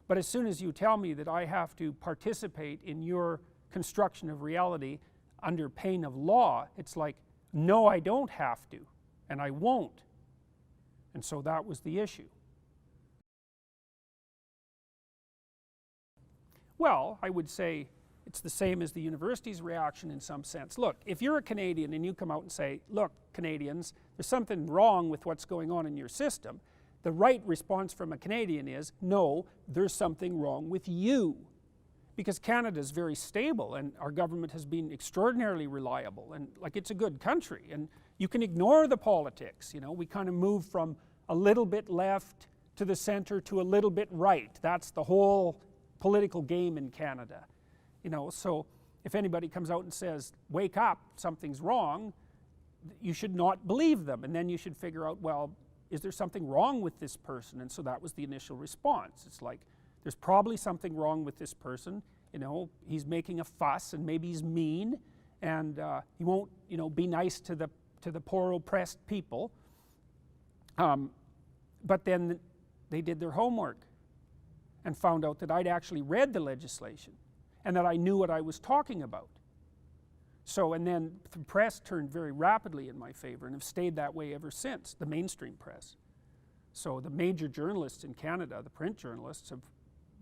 But as soon as you tell me that I have to participate in your construction of reality under pain of law, it's like, no, I don't have to, and I won't. And so that was the issue. Well, I would say it's the same as the university's reaction in some sense. Look, if you're a Canadian and you come out and say, look, Canadians, there's something wrong with what's going on in your system, the right response from a Canadian is, no, there's something wrong with you. Because Canada is very stable and our government has been extraordinarily reliable, and like, it's a good country, and you can ignore the politics. You know, we kind of move from a little bit left to the center to a little bit right. That's the whole political game in Canada. You know, so if anybody comes out and says, wake up, something's wrong, you should not believe them, and then you should figure out, well, is there something wrong with this person? And so that was the initial response. It's like, there's probably something wrong with this person. You know, he's making a fuss, and maybe he's mean, and he won't, you know, be nice to the poor oppressed people. But then they did their homework and found out that I'd actually read the legislation and that I knew what I was talking about. So, and then the press turned very rapidly in my favor and have stayed that way ever since, the mainstream press. So the major journalists in Canada, the print journalists, have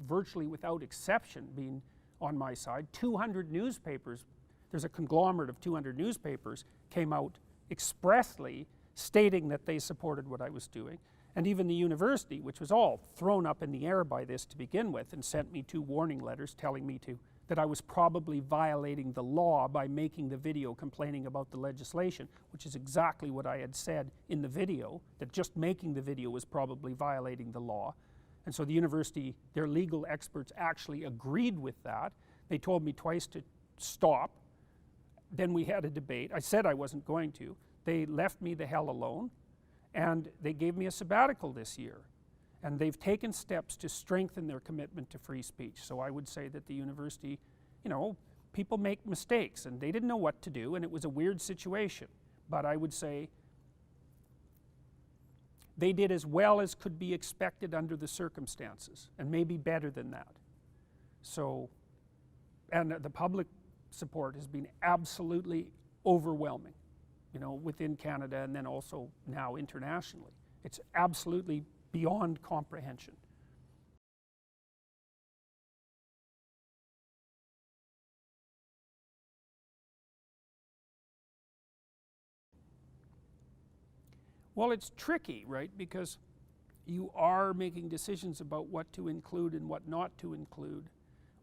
virtually without exception been on my side. 200 newspapers, there's a conglomerate of 200 newspapers, came out expressly stating that they supported what I was doing. And even the university, which was all thrown up in the air by this to begin with, and sent me 2 warning letters telling me that I was probably violating the law by making the video complaining about the legislation, which is exactly what I had said in the video, that just making the video was probably violating the law. And so the university, their legal experts actually agreed with that. They told me twice to stop. Then we had a debate. I said I wasn't going to. They left me the hell alone, and they gave me a sabbatical this year. And they've taken steps to strengthen their commitment to free speech. So I would say that the university, you know, people make mistakes, and they didn't know what to do, and it was a weird situation. But I would say they did as well as could be expected under the circumstances, and maybe better than that. So, and the public support has been absolutely overwhelming, you know, within Canada and then also now internationally. It's absolutely beyond comprehension. Well, it's tricky, right? Because you are making decisions about what to include and what not to include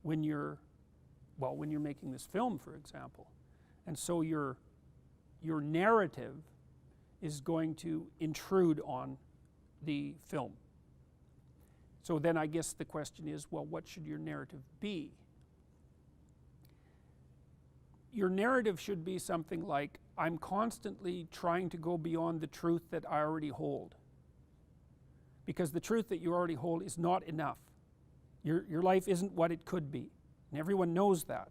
when you're, well, when you're making this film, for example. And so your narrative is going to intrude on the film. So then I guess the question is, well, what should your narrative be? Your narrative should be something like, I'm constantly trying to go beyond the truth that I already hold. Because the truth that you already hold is not enough. Your life isn't what it could be. And everyone knows that.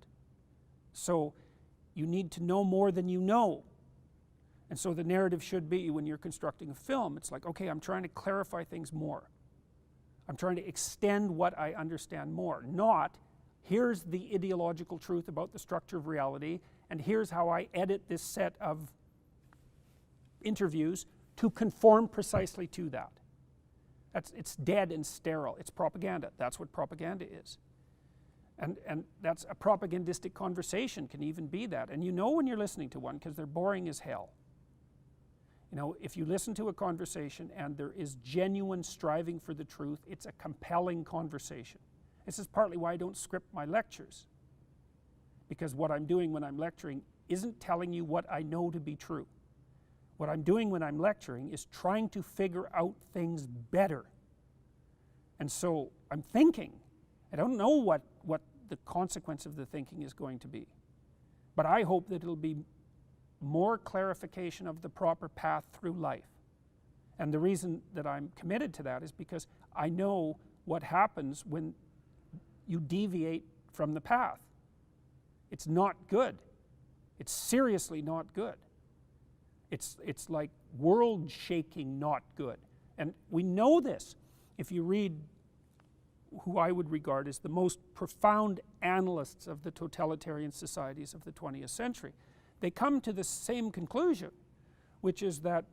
So you need to know more than you know. And so the narrative should be, when you're constructing a film, it's like, okay, I'm trying to clarify things more. I'm trying to extend what I understand more. Not, here's the ideological truth about the structure of reality, and here's how I edit this set of interviews to conform precisely to that. It's dead and sterile. It's propaganda. That's what propaganda is. And that's a propagandistic conversation can even be that. And you know when you're listening to one, because they're boring as hell. You know, if you listen to a conversation and there is genuine striving for the truth, it's a compelling conversation. This is partly why I don't script my lectures. Because what I'm doing when I'm lecturing isn't telling you what I know to be true. What I'm doing when I'm lecturing is trying to figure out things better. And so I'm thinking. I don't know what the consequence of the thinking is going to be. But I hope that it'll be more clarification of the proper path through life. And the reason that I'm committed to that is because I know what happens when you deviate from the path. It's not good. It's seriously not good. It's like world-shaking not good. And we know this. If you read who I would regard as the most profound analysts of the totalitarian societies of the 20th century, they come to the same conclusion, which is that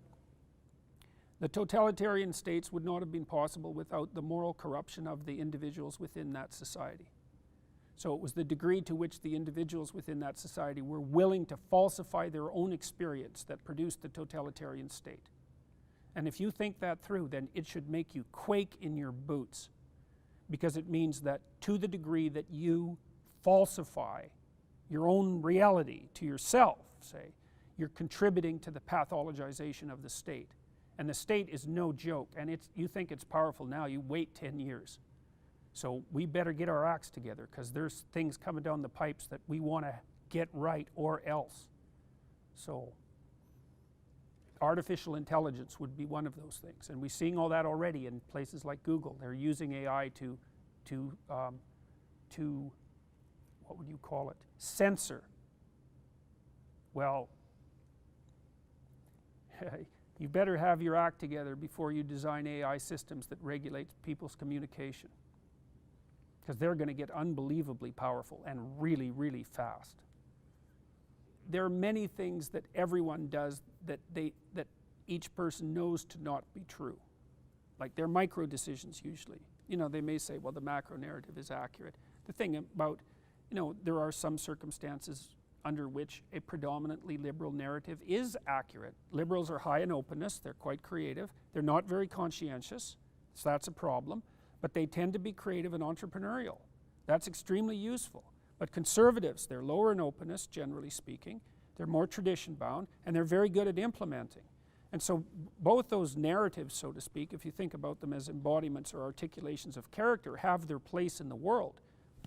the totalitarian states would not have been possible without the moral corruption of the individuals within that society. So it was the degree to which the individuals within that society were willing to falsify their own experience that produced the totalitarian state. And if you think that through, then it should make you quake in your boots, because it means that to the degree that you falsify your own reality to yourself, say, you're contributing to the pathologization of the state. And the state is no joke, and you think it's powerful now, you wait 10 years. So we better get our acts together, because there's things coming down the pipes that we want to get right, or else. So artificial intelligence would be one of those things, and we're seeing all that already in places like Google. They're using AI to what would you call it, censor. Well, you better have your act together before you design AI systems that regulate people's communication, because they're going to get unbelievably powerful and really, really fast. There are many things that everyone does that each person knows to not be true. Like they're micro decisions usually. You know, they may say, well, the macro narrative is accurate. The thing about, you know, there are some circumstances under which a predominantly liberal narrative is accurate. Liberals are high in openness, they're quite creative, they're not very conscientious, so that's a problem, but they tend to be creative and entrepreneurial. That's extremely useful. But conservatives, they're lower in openness, generally speaking, they're more tradition bound, and they're very good at implementing. And so both those narratives, so to speak, if you think about them as embodiments or articulations of character, have their place in the world.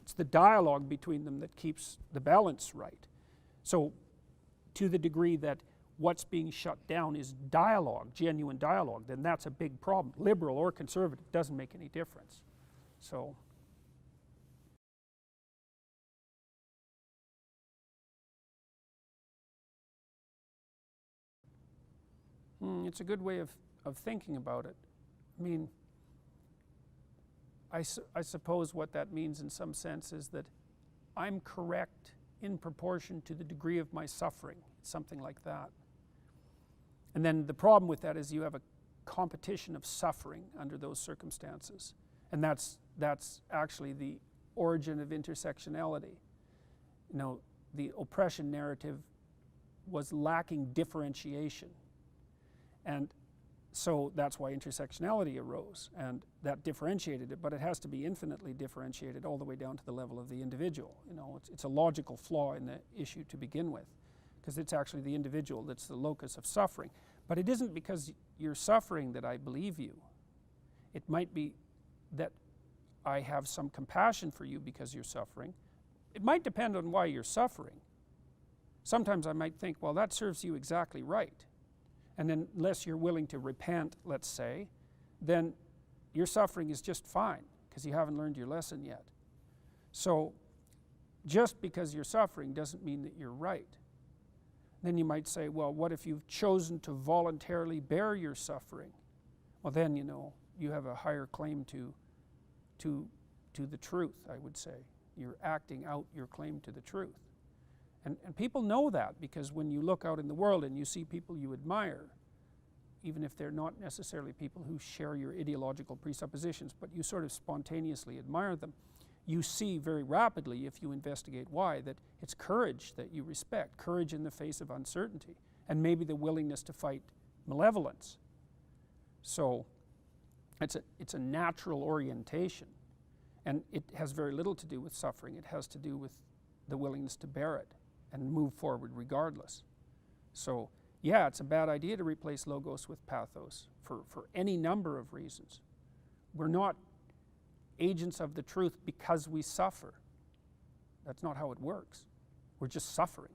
It's the dialogue between them that keeps the balance right. So to the degree that what's being shut down is dialogue, genuine dialogue, then that's a big problem. Liberal or conservative, doesn't make any difference. So it's a good way of thinking about it. I mean, I suppose what that means in some sense is that I'm correct in proportion to the degree of my suffering, something like that. And then the problem with that is you have a competition of suffering under those circumstances. And that's actually the origin of intersectionality. You know, the oppression narrative was lacking differentiation. And so that's why intersectionality arose, and that differentiated it, but it has to be infinitely differentiated all the way down to the level of the individual. You know, it's a logical flaw in the issue to begin with, because it's actually the individual that's the locus of suffering. But it isn't because you're suffering that I believe you. It might be that I have some compassion for you because you're suffering. It might depend on why you're suffering. Sometimes I might think, well, that serves you exactly right. And then unless you're willing to repent, let's say, then your suffering is just fine because you haven't learned your lesson yet. So just because you're suffering doesn't mean that you're right. Then you might say, well, what if you've chosen to voluntarily bear your suffering? Well, then, you know, you have a higher claim to the truth, I would say. You're acting out your claim to the truth. And people know that, because when you look out in the world and you see people you admire, even if they're not necessarily people who share your ideological presuppositions, but you sort of spontaneously admire them, you see very rapidly, if you investigate why, that it's courage that you respect, courage in the face of uncertainty, and maybe the willingness to fight malevolence. So it's a natural orientation, and it has very little to do with suffering. It has to do with the willingness to bear it and move forward regardless. So yeah, it's a bad idea to replace logos with pathos for any number of reasons. We're not agents of the truth because we suffer. That's not how it works. We're just suffering.